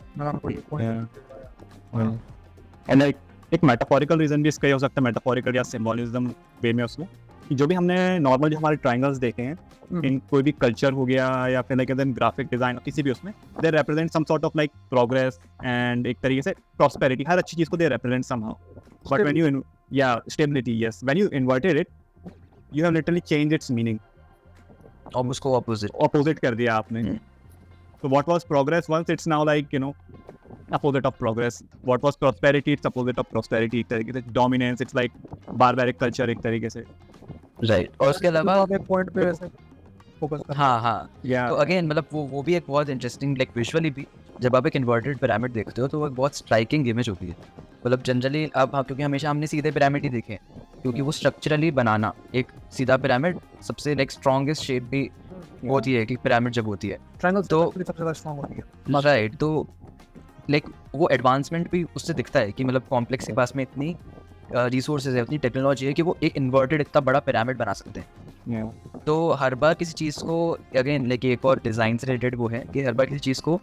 एंड लाइक एक मेटाफोरिकल रीजन भी इसका ये हो सकता है, मेटाफोरिकल या सिंबोलिज्म वे में उसमें, कि जो भी हमने नॉर्मल जो हमारे ट्रायंगल्स देखे हैं इन कोई भी कल्चर हो गया या फिर लाइक ग्राफिक डिजाइन किसी भी, उसमें they represent some sort of like progress and एक तरीके से प्रॉस्पेरिटी. हर अच्छी चीज को they represent somehow. But when you stability, yes, when you inverted it you have literally change its meaning. और उसको ऑपोजिट कर दिया आपने. So what was progress once, it's now like, you know, opposite of progress. What was prosperity, it's opposite of prosperity. एक तरीके से dominance, it's like barbaric culture एक तरीके से. राइट. और उसके अलावा एक पॉइंट पे वैसे फोकस कर. हाँ Yeah. तो अगेन मतलब वो भी एक बहुत इंटरेस्टिंग, लाइक विजुअली भी जब आप एक इन्वर्टेड पिरामिड देखते हो तो वो एक बहुत स्ट्राइकिंग इमेज होती है. मतलब जनरली अब हाँ, क्योंकि हमेशा हमने सीधे पिरामिड ही देखे हैं, क्योंकि वो स्ट्रक्चरली बनाना एक सीधा पिरामिड सबसे लाइक स्ट्रॉन्गेस्ट शेप भी होती है कि पिरामिड जब होती है ट्रायंगल तो सबसे ज़्यादा स्ट्रांग होती है. राइट. तो लाइक वो एडवांसमेंट भी उससे दिखता है कि मतलब कॉम्प्लेक्स के पास में इतनी रिसोर्सेज है, उतनी टेक्नोलॉजी है कि वो एक इन्वर्टेड इतना बड़ा पिरामिड बना सकते हैं. Yeah. तो हर बार किसी चीज़ को अगेन लाइक एक और डिज़ाइन से रिलेटेड वो है कि हर बार किसी चीज़ को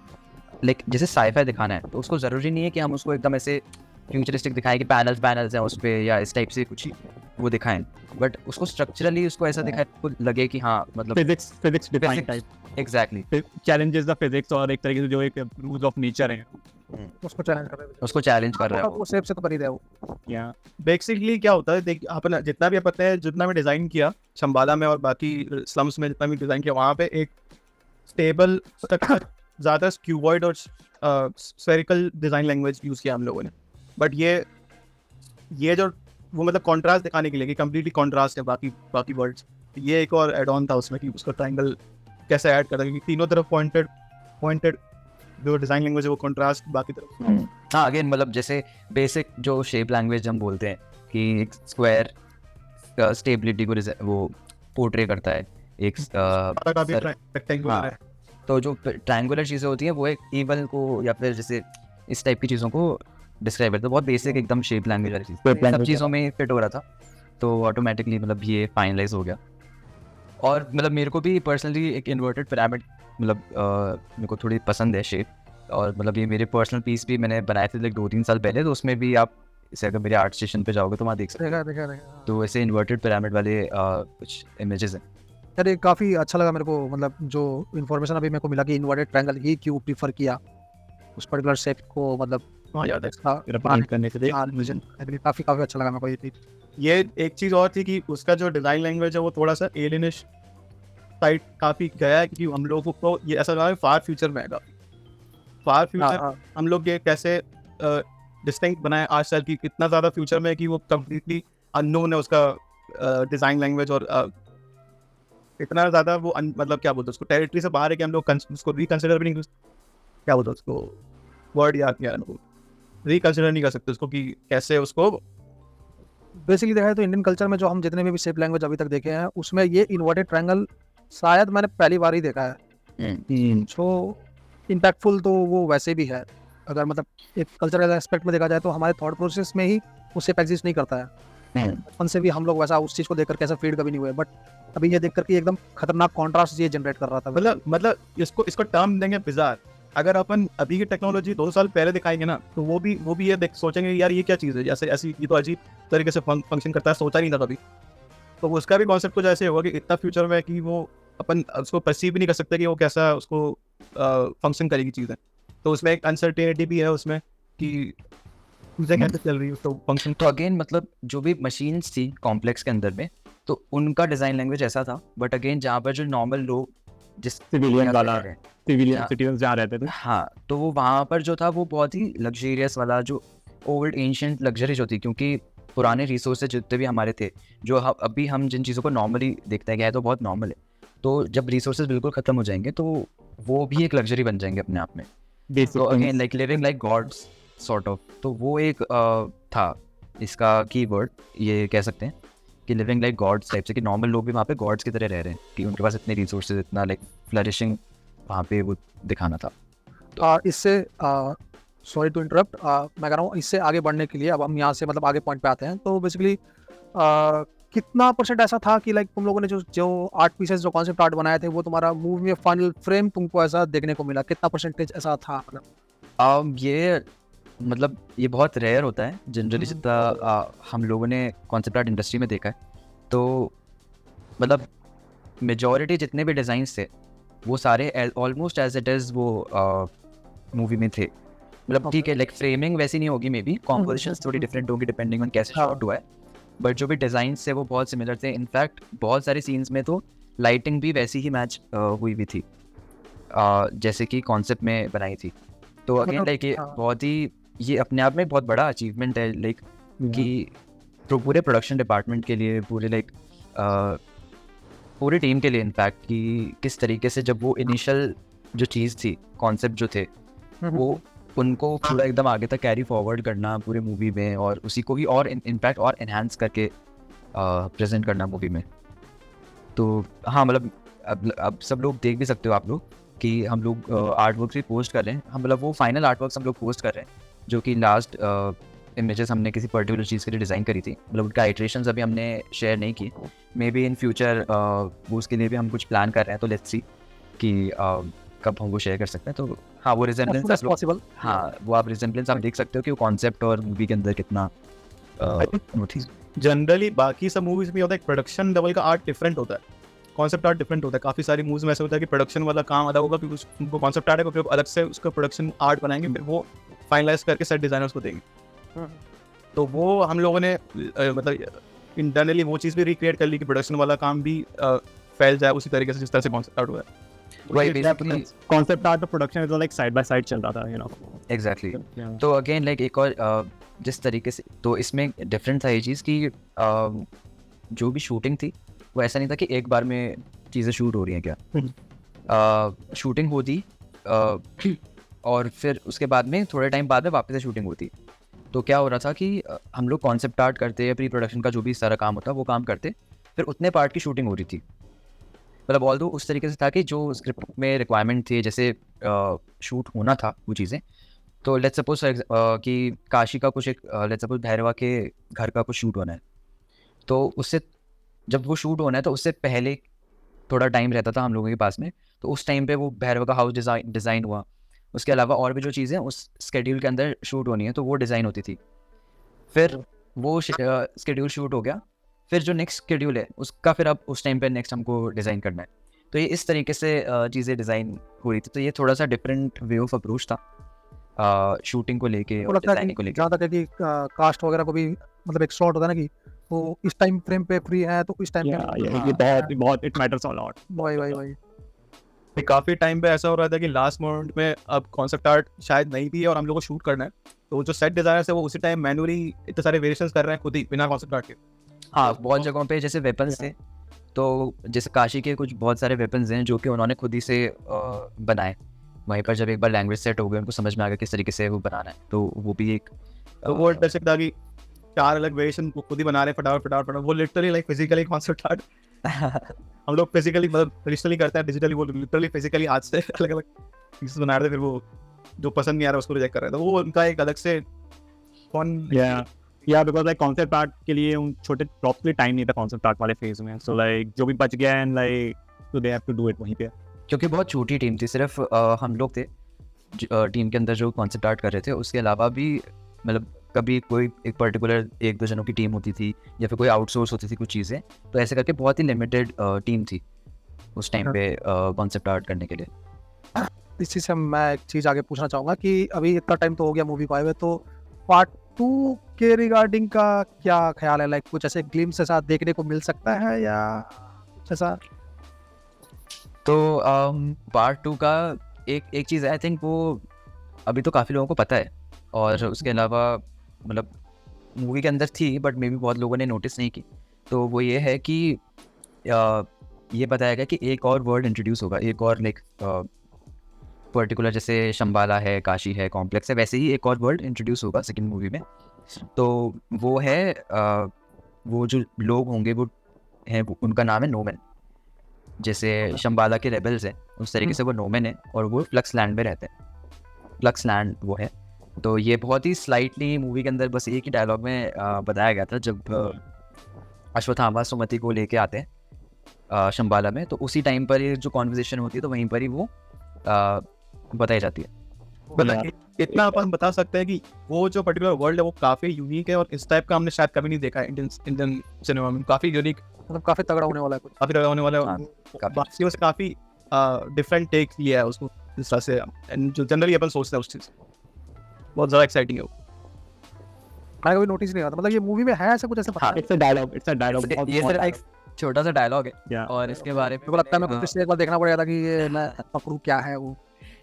लाइक जैसे साईफाई दिखाना है तो उसको ज़रूरी नहीं है कि हम उसको एकदम ऐसे फ्यूचरिस्टिक दिखाएं कि पैनल्स हैं उस पर या इस टाइप से कुछ वो दिखाएं, बट उसको स्ट्रक्चरली उसको ऐसा दिखाए को लगे कि हाँ मतलब Physics defined type. Exactly Challenges the physics और एक तरीके से जो एक rules of nature है. उसको चैलेंज कर रहे हैं. उसको चैलेंज कर रहा है वो शेप से तो कर ही रहे हो. Yeah. बेसिकली क्या होता है, देख अपन जितना भी पता है, जितना भी डिज़ाइन किया शंबाला में और बाकी स्लम्स में जितना भी डिज़ाइन किया, वहाँ पे एक स्टेबल ज़्यादा स्क्यूबॉइड और स्फेरिकल डिज़ाइन लैंग्वेज यूज़ किया हम लोगों ने. बट ये जो वो मतलब कॉन्ट्रास्ट दिखाने के लिए कि कम्प्लीटली कॉन्ट्रास्ट है बाकी वर्ड्स, ये एक और एड ऑन था उसमें कि उसका ट्रायंगल कैसे ऐड करता है, क्योंकि तीनों तरफ पॉइंटेड जो डिज़ाइन लैंग्वेज है वो कॉन्ट्रास्ट बाकी तरफ. हाँ अगेन मतलब जैसे बेसिक जो शेप लैंग्वेज हम बोलते हैं कि एक स्क्वायर स्टेबिलिटी को वो पोर्ट्रे करता है, एक का भी रेक्टेंगुलर है. तो जो ट्रायंगुलर चीज़ें होती हैं वो एक ईवल को या फिर जैसे इस टाइप की चीज़ों को डिस्क्राइब करते हैं। बहुत बेसिक एकदम शेप लैंग्वेज वाली चीज़, सब चीज़ों में फिट हो रहा था, तो ऑटोमेटिकली मतलब ये फाइनलाइज हो गया। और मतलब मेरे को भी पर्सनली एक इन्वर्टेड पिरामिड मतलब मेरे को थोड़ी पसंद है शेप, और मतलब ये मेरे पर्सनल पीस भी मैंने बनाए थे लाइक 2-3 साल पहले, तो उसमें भी आप इसे अगर मेरे आर्ट स्टेशन पे जाओगे तो वहाँ देख सकते देखा देखा देखा हो। तो ऐसे इन्वर्टेड पिरामिड वाले कुछ इमेजेस हैं। यार ये काफ़ी अच्छा लगा मेरे को, मतलब जो इन्फॉर्मेशन अभी मेरे को मिला कि इन्वर्टेड ट्रायंगल ही क्यों प्रीफर किया उस पर्टिकुलर शेप को, मतलब हाँ याद है represent करने के लिए। काफ़ी काफ़ी अच्छा लगा मेरे को ये चीज़। ये एक चीज़ और थी कि उसका जो डिज़ाइन लैंग्वेज है वो थोड़ा सा एलियनिश साइड काफ़ी गया है, क्योंकि हम लोगों को ये ऐसा लगा फार फ्यूचर में आएगा। फार फ्यूचर हम लोग ये कैसे डिस्टिंक्ट बनाए आज साल की इतना ज़्यादा फ्यूचर में कि वो कम्प्लीटली अननोन है उसका डिज़ाइन लैंग्वेज, और इतना ज़्यादा वो मतलब क्या बोलते हैं उसको, टेरिटरी से बाहर है कि हम लोग उसको रिकन्सिडर भी नहीं, क्या बोलते हैं उसको, वर्ड याद किया रिकन्सिडर नहीं कर सकते उसको कि कैसे उसको। बेसिकली देखा है तो इंडियन कल्चर में जो हम जितने भी शेप लैंग्वेज अभी तक देखे हैं उसमें ये इन्वर्टेड ट्रायंगल शायद मैंने पहली बार ही देखा है। सो इम्पैक्टफुल तो वो वैसे भी है, अगर मतलब एक कल्चरल एस्पेक्ट में देखा जाए तो हमारे थॉट प्रोसेस में ही वो शेप एग्जिस्ट नहीं करता है। बचपन से भी हम लोग वैसा उस चीज़ को देखकर कैसा फीड कभी नहीं हुए, बट अभी ये देखकर कि एकदम खतरनाक कॉन्ट्रास्ट ये जनरेट कर रहा था। मतलब इसको टर्म देंगे बिजार। अगर अपन अभी की टेक्नोलॉजी 2 साल पहले दिखाएंगे ना तो वो भी ये सोचेंगे यार ये क्या चीज़ है, जैसे ऐसी ये तो अजीब तरीके से फंक्शन करता है, सोचा नहीं था कभी। तो उसका भी कॉन्सेप्ट कुछ ऐसे होगा कि इतना फ्यूचर में कि वो अपन उसको परसीव भी नहीं कर सकते कि वो कैसा उसको फंक्शन करेगी चीज़ें। तो उसमें एक अनसर्टेनिटी भी है उसमें कि चीज़ें कैसे चल रही है उसको फंक्शन। तो अगेन मतलब जो भी मशीन्स थी कॉम्प्लेक्स के अंदर में, तो उनका डिज़ाइन लैंग्वेज ऐसा था, बट अगेन जहाँ पर जो नॉर्मल लोग जिस सिविलियन वाला सिविलियन हाँ। सिटीजन जहाँ रहते थे, हाँ, तो वो वहाँ पर जो था वो बहुत ही लग्जरियस वाला जो ओल्ड एंशियंट लग्जरी जो थी, क्योंकि पुराने रिसोर्सेज जितने भी हमारे थे, जो अभी हम जिन चीज़ों को नॉर्मली देखते हैं, क्या है तो बहुत नॉर्मल है, तो जब रिसोर्सेज बिल्कुल ख़त्म हो जाएंगे तो वो भी एक लग्जरी बन जाएंगे अपने आप में। तो again like living like gods sort of, तो वो एक था इसका कीवर्ड, ये कह सकते हैं कि लिविंग लाइक गॉड्स टाइप से, कि नॉर्मल लोग भी वहाँ पे गॉड्स की तरह रह रहे हैं, कि उनके पास इतने रिसोर्सेज, इतना लाइक फ्लरिशिंग वहाँ पे वो दिखाना था। इससे सॉरी टू इंटरप्ट, मैं कह रहा हूँ इससे आगे बढ़ने के लिए अब हम यहाँ से मतलब आगे पॉइंट पे आते हैं। तो बेसिकली कितना परसेंट ऐसा था कि लाइक तुम लोगों ने जो आर्ट पीसेस जो कॉन्सेप्ट आर्ट बनाए थे वो तुम्हारा मूवी में फाइनल फ्रेम तुमको ऐसा देखने को मिला, कितना परसेंटेज ऐसा था? ये मतलब ये बहुत रेयर होता है जनरली, जितना हम लोगों ने कॉन्सेप्ट आर्ट इंडस्ट्री में देखा है, तो मतलब मेजॉरिटी जितने भी डिज़ाइंस थे वो सारे ऑलमोस्ट एज इट इज़ वो मूवी में थे। मतलब ठीक है, लाइक फ्रेमिंग वैसी नहीं होगी, मे बी कॉम्पोजिशंस थोड़ी डिफरेंट होगी डिपेंडिंग ऑन कैसे शॉट हुआ है, बट जो भी डिज़ाइंस थे वो बहुत सिमिलर थे। इनफैक्ट बहुत सारे सीन्स में तो लाइटिंग भी वैसी ही मैच हुई भी थी जैसे कि कॉन्सेप्ट में बनाई थी। तो अगेन लाइक ये बहुत ही, ये अपने आप में बहुत बड़ा अचीवमेंट है, लाइक कि तो पूरे प्रोडक्शन डिपार्टमेंट के लिए, पूरे लाइक पूरी टीम के लिए इनफैक्ट, कि किस तरीके से जब वो इनिशियल जो चीज़ थी, कॉन्सेप्ट जो थे, वो उनको पूरा एकदम आगे तक कैरी फॉरवर्ड करना पूरे मूवी में, और उसी को ही और इनफैक्ट और एनहांस करके प्रेजेंट करना मूवी में। तो हाँ, मतलब अब सब लोग देख भी सकते हो आप लोग कि हम लोग आर्ट वर्क भी पोस्ट कर रहे हैं, हम मतलब वो फाइनल आर्ट वर्क हम लोग पोस्ट कर रहे हैं, जो कि लास्ट इमेजेस हमने किसी पर्टिकुलर चीज़ के लिए डिज़ाइन करी थी, मतलब उनका आइट्रेशंस अभी हमने शेयर नहीं किए। मे बी इन फ्यूचर वो उसके लिए भी हम कुछ प्लान कर रहे हैं, तो लेट्स सी कि कब हम वो शेयर कर सकते हैं। तो हाँ, वो रिजेम्बलेंस पॉसिबल, हाँ वो आप रिजेम्बलेंस आप देख सकते हो कि वो कॉन्सेप्ट और मूवी के अंदर कितना वो थी। जनरली बाकी सब मूवीज में होता है प्रोडक्शन लेवल का आर्ट डिफरेंट होता है, कॉन्सेप्ट आर्ट डिफरेंट होता है। काफ़ी सारी मूवीज में ऐसा होता है कि प्रोडक्शन वाला काम अलग होगा, फिर उनको कॉन्सेप्ट आर्ट है, फिर अलग से उसका प्रोडक्शन आर्ट बनाएंगे, फिर वो फाइनलाइज करके सेट डिजाइनर्स को देंगे। तो वो हम लोगों ने मतलब इंटरनली वो चीज़ भी रिक्रिएट कर ली कि प्रोडक्शन वाला काम भी फैल जाए उसी तरीके से जिस तरह से कॉन्सेप्ट आर्ट हुआ है। कॉन्सेप्ट आर्ट और production is like side by side चल रहा था, यू नो। एग्जैक्टली। तो अगेन लाइक एक और जिस तरीके से, तो इसमें डिफरेंट था ये चीज़ कि जो भी शूटिंग थी वो ऐसा नहीं था कि एक बार में चीज़ें शूट हो रही हैं, क्या शूटिंग होती और फिर उसके बाद में थोड़े टाइम बाद में वापस से शूटिंग होती। तो क्या हो रहा था कि हम लोग कॉन्सेप्ट आर्ट करते, प्री प्रोडक्शन का जो भी सारा काम होता वो काम करते, फिर उतने पार्ट की शूटिंग हो रही थी। मतलब ऑल दो उस तरीके से था कि जो स्क्रिप्ट में रिक्वायरमेंट थी, जैसे शूट होना था वो चीज़ें, तो लेट्स सपोज कि काशी का कुछ एक लेट्स सपोज भैरवा के घर का कुछ शूट होना है, तो उससे जब वो शूट होना है तो उससे पहले थोड़ा टाइम रहता था हम लोगों के पास में, तो उस टाइम पे वो भैरवा का हाउस डिज़ाइन हुआ। उसके अलावा और भी जो चीज़ें उस स्केड्यूल के अंदर शूट होनी है तो वो डिज़ाइन होती थी। फिर वो स्केड्यूल शूट हो गया, फिर जो नेक्स्ट शेड्यूल है उसका फिर अब उस टाइम पे नेक्स्ट हमको डिज़ाइन करना है। तो ये इस तरीके से चीज़ें डिज़ाइन हो रही थी, तो ये थोड़ा सा डिफरेंट वे ऑफ अप्रोच था शूटिंग को लेके को और लगता है डिज़ाइनिंग को कि लेके। जहाँ तक है कि कास्ट वगैरह को भी मतलब एक स्लॉट होता है ना कि वो इस टाइम फ्रेम पे फ्री है तो इस टाइम ये बहुत इट मैटर्स अ लॉट। वही काफी टाइम पे ऐसा हो रहा था कि लास्ट मोमेंट में अब कॉन्सेप्ट आर्ट शायद नहीं भी है और हम लोग को शूट करना है, तो जो सेट डिजाइनर्स है वो उसी टाइम मैनुअली इतने सारे वेरिएशंस कर रहे हैं खुद ही बिना कॉन्सेप्ट आर्ट के। हाँ, बहुत जगहों पे जैसे वेपन्स थे, तो जैसे काशी के कुछ बहुत सारे वेपन्स हैं जो कि उन्होंने खुद ही से बनाए। वहीं पर जब एक बार लैंग्वेज सेट हो गई, उनको समझ में आ गया किस तरीके से वो बनाना है, तो वो भी एक तो वो इंटरेस्टिंग था कि 4 अलग वेरिएशन खुद ही बना रहे हैं फटाफट। वो literally like physically concept art हम लोग फिजिकली मतलब डिजिटली करते हैं, डिजिटली वो लिटरली फिजिकली हाथ से अलग अलग पीसेस बना रहे थे, फिर वो जो पसंद नहीं आ रहा उसको रिजेक्ट कर रहे थे। तो वो उनका एक अलग से फन या बिकॉज लाइक कॉन्सेप्ट आर्ट के लिए उन छोटे प्रॉप्स के लिए टाइम नहीं था कॉन्सेप्ट आर्ट वाले फेज में, सो लाइक जो भी बच गया एंड लाइक तो they have to do it वहीं पे। क्योंकि बहुत छोटी टीम थी, सिर्फ हम लोग थे टीम के अंदर जो कॉन्सेप्ट आर्ट कर रहे थे। उसके अलावा भी मतलब कभी कोई एक पर्टिकुलर 1-2 जनों की टीम होती थी या फिर कोई आउटसोर्स होती थी कुछ चीज़ें, तो ऐसे करके बहुत ही लिमिटेड टीम थी उस टाइम पे कॉन्सेप्ट आर्ट करने के लिए। इस चीज़ से मैं एक चीज़ आगे पूछना चाहूँगा कि अभी इतना टाइम तो हो गया मूवी को आए हुए, तो पार्ट 2 के रिगार्डिंग का क्या ख्याल है? लाइक कुछ ऐसे ग्लिम्स ऐसा देखने को मिल सकता है या कुछ ऐसा? तो पार्ट 2 का एक चीज़ आई थिंक वो अभी तो काफ़ी लोगों को पता है, और उसके अलावा मतलब मूवी के अंदर थी बट मे बी बहुत लोगों ने नोटिस नहीं की। तो वो ये है कि ये बताया गया कि एक और वर्ड इंट्रोड्यूस होगा, एक और लाइक पर्टिकुलर जैसे शंबाला है, काशी है, कॉम्प्लेक्स है, वैसे ही एक और वर्ड इंट्रोड्यूस होगा सेकंड मूवी में। तो वो है वो जो लोग होंगे वो हैं, उनका नाम है नोमन। जैसे शंबाला के रेबल्स हैं उस तरीके से वो नोमन है, और वो फ्लक्स लैंड में रहते हैं। फ्लक्स लैंड वो है। तो ये बहुत ही स्लाइटली मूवी के अंदर बस एक ही डायलॉग में बताया गया था, जब अश्वत्थामा सुमति को लेके आते हैं शंबाला में, तो उसी टाइम पर ये जो कॉन्वर्सेशन होती है तो वहीं पर ही वो बताई जाती है। इतना अपन बता सकते हैं कि वो जो पर्टिकुलर वर्ल्ड है वो काफी यूनिक है, और इस टाइप का हमने शायद कभी नहीं देखा है इंडियन सिनेमा में। काफी यूनिक, मतलब काफ़ी तगड़ा होने वाला है कुछ। काफी लगा होने वाला हाँ, है। काफी। बाकियों से काफी डिफरेंट टेक लिया है उसको इस तरह से, and जो जनरली अपन सोचते हैं उस चीज बहुत ज्यादा एक्साइटिंग है वो। मैंने कभी नोटिस नहीं किया था, मतलब ये मूवी में है ऐसा कुछ ऐसा पता है? इट्स अ डायलॉग ये सिर्फ एक छोटा सा डायलॉग है, Yeah. और इसके बारे में मेरे को लगता है मेरे को पिछले एक बार देखना पड़ेगा था कि ये मैं पकड़ूं क्या है वो।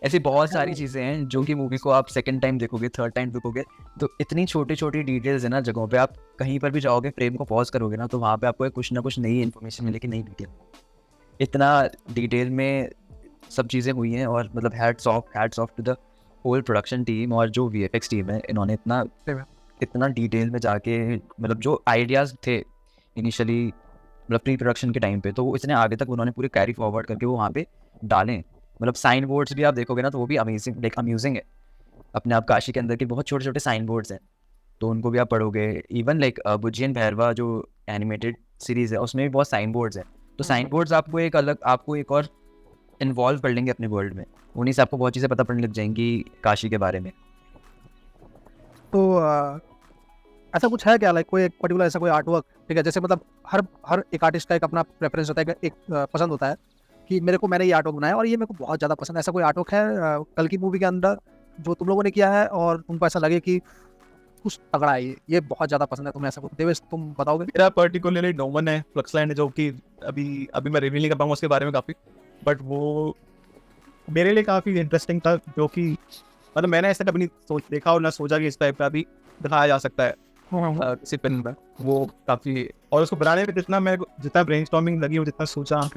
ऐसी बहुत सारी चीज़ें हैं जो कि मूवी को आप सेकंड टाइम देखोगे, थर्ड टाइम देखोगे, तो इतनी छोटी छोटी डिटेल्स है ना जगहों पे। आप कहीं पर भी जाओगे, फ्रेम को पॉज करोगे ना, तो वहाँ पे आपको कुछ ना कुछ नई इन्फॉर्मेशन मिलेगी, नई डिटेल। इतना डिटेल में सब चीज़ें हुई हैं, और मतलब hats off to the whole production team और जो VFX टीम है, इन्होंने इतना डिटेल में जाके मतलब जो आइडियाज़ थे इनिशियली मतलब प्री प्रोडक्शन के टाइम पे, तो वो इतने आगे तक उन्होंने पूरे कैरी फॉरवर्ड करके वो वहाँ पे डालें। मतलब साइन बोर्ड्स भी आप देखोगे ना तो वो भी अम्यूजिंग है अपने आप। काशी के अंदर के बहुत छोटे छोटे साइन बोर्ड्स हैं, तो उनको भी आप पढ़ोगे। इवन लाइक बुज्जियन भैरवा जो एनिमेटेड सीरीज़ है उसमें भी बहुत साइन बोर्ड्स हैं। तो साइन बोर्ड्स आपको एक और इन्वॉल्व कर लेंगे अपने वर्ल्ड में, उन्हीं से आपको बहुत चीज़ें पता पड़ने लग जाएंगी काशी के बारे में। तो ऐसा कुछ है क्या, लाइक कोई एक पर्टिकुलर ऐसा कोई आर्ट वर्क, ठीक है, जैसे मतलब हर एक आर्टिस्ट का एक अपना प्रेफरेंस होता है, एक पसंद होता है कि मैंने ये आर्ट वर्क बनाया और ये मेरे को बहुत ज़्यादा पसंद है। ऐसा कोई आर्ट वर्क है कल की मूवी के अंदर जो तुम लोगों ने किया है और तुमको ऐसा लगे कि कुछ तगड़ा है, ये बहुत ज़्यादा पसंद है तुम्हें? ऐसा कुछ देवेश तुम बताओगे? मेरा पर्टिकुलरली नोमन है, फ्लक्सलैंड है, जो कि अभी मैं रिवील नहीं कर पाऊंगा उसके बारे में काफ़ी, बट वो मेरे लिए काफ़ी इंटरेस्टिंग था, जो कि मतलब मैंने ऐसा कभी नहीं देखा और ना सोचा कि इस टाइप का भी दिखाया जा सकता है किसी फिल्म में। वो काफ़ी, और उसको बनाने में जितना ब्रेनस्टॉर्मिंग लगी, वो जितना सोचा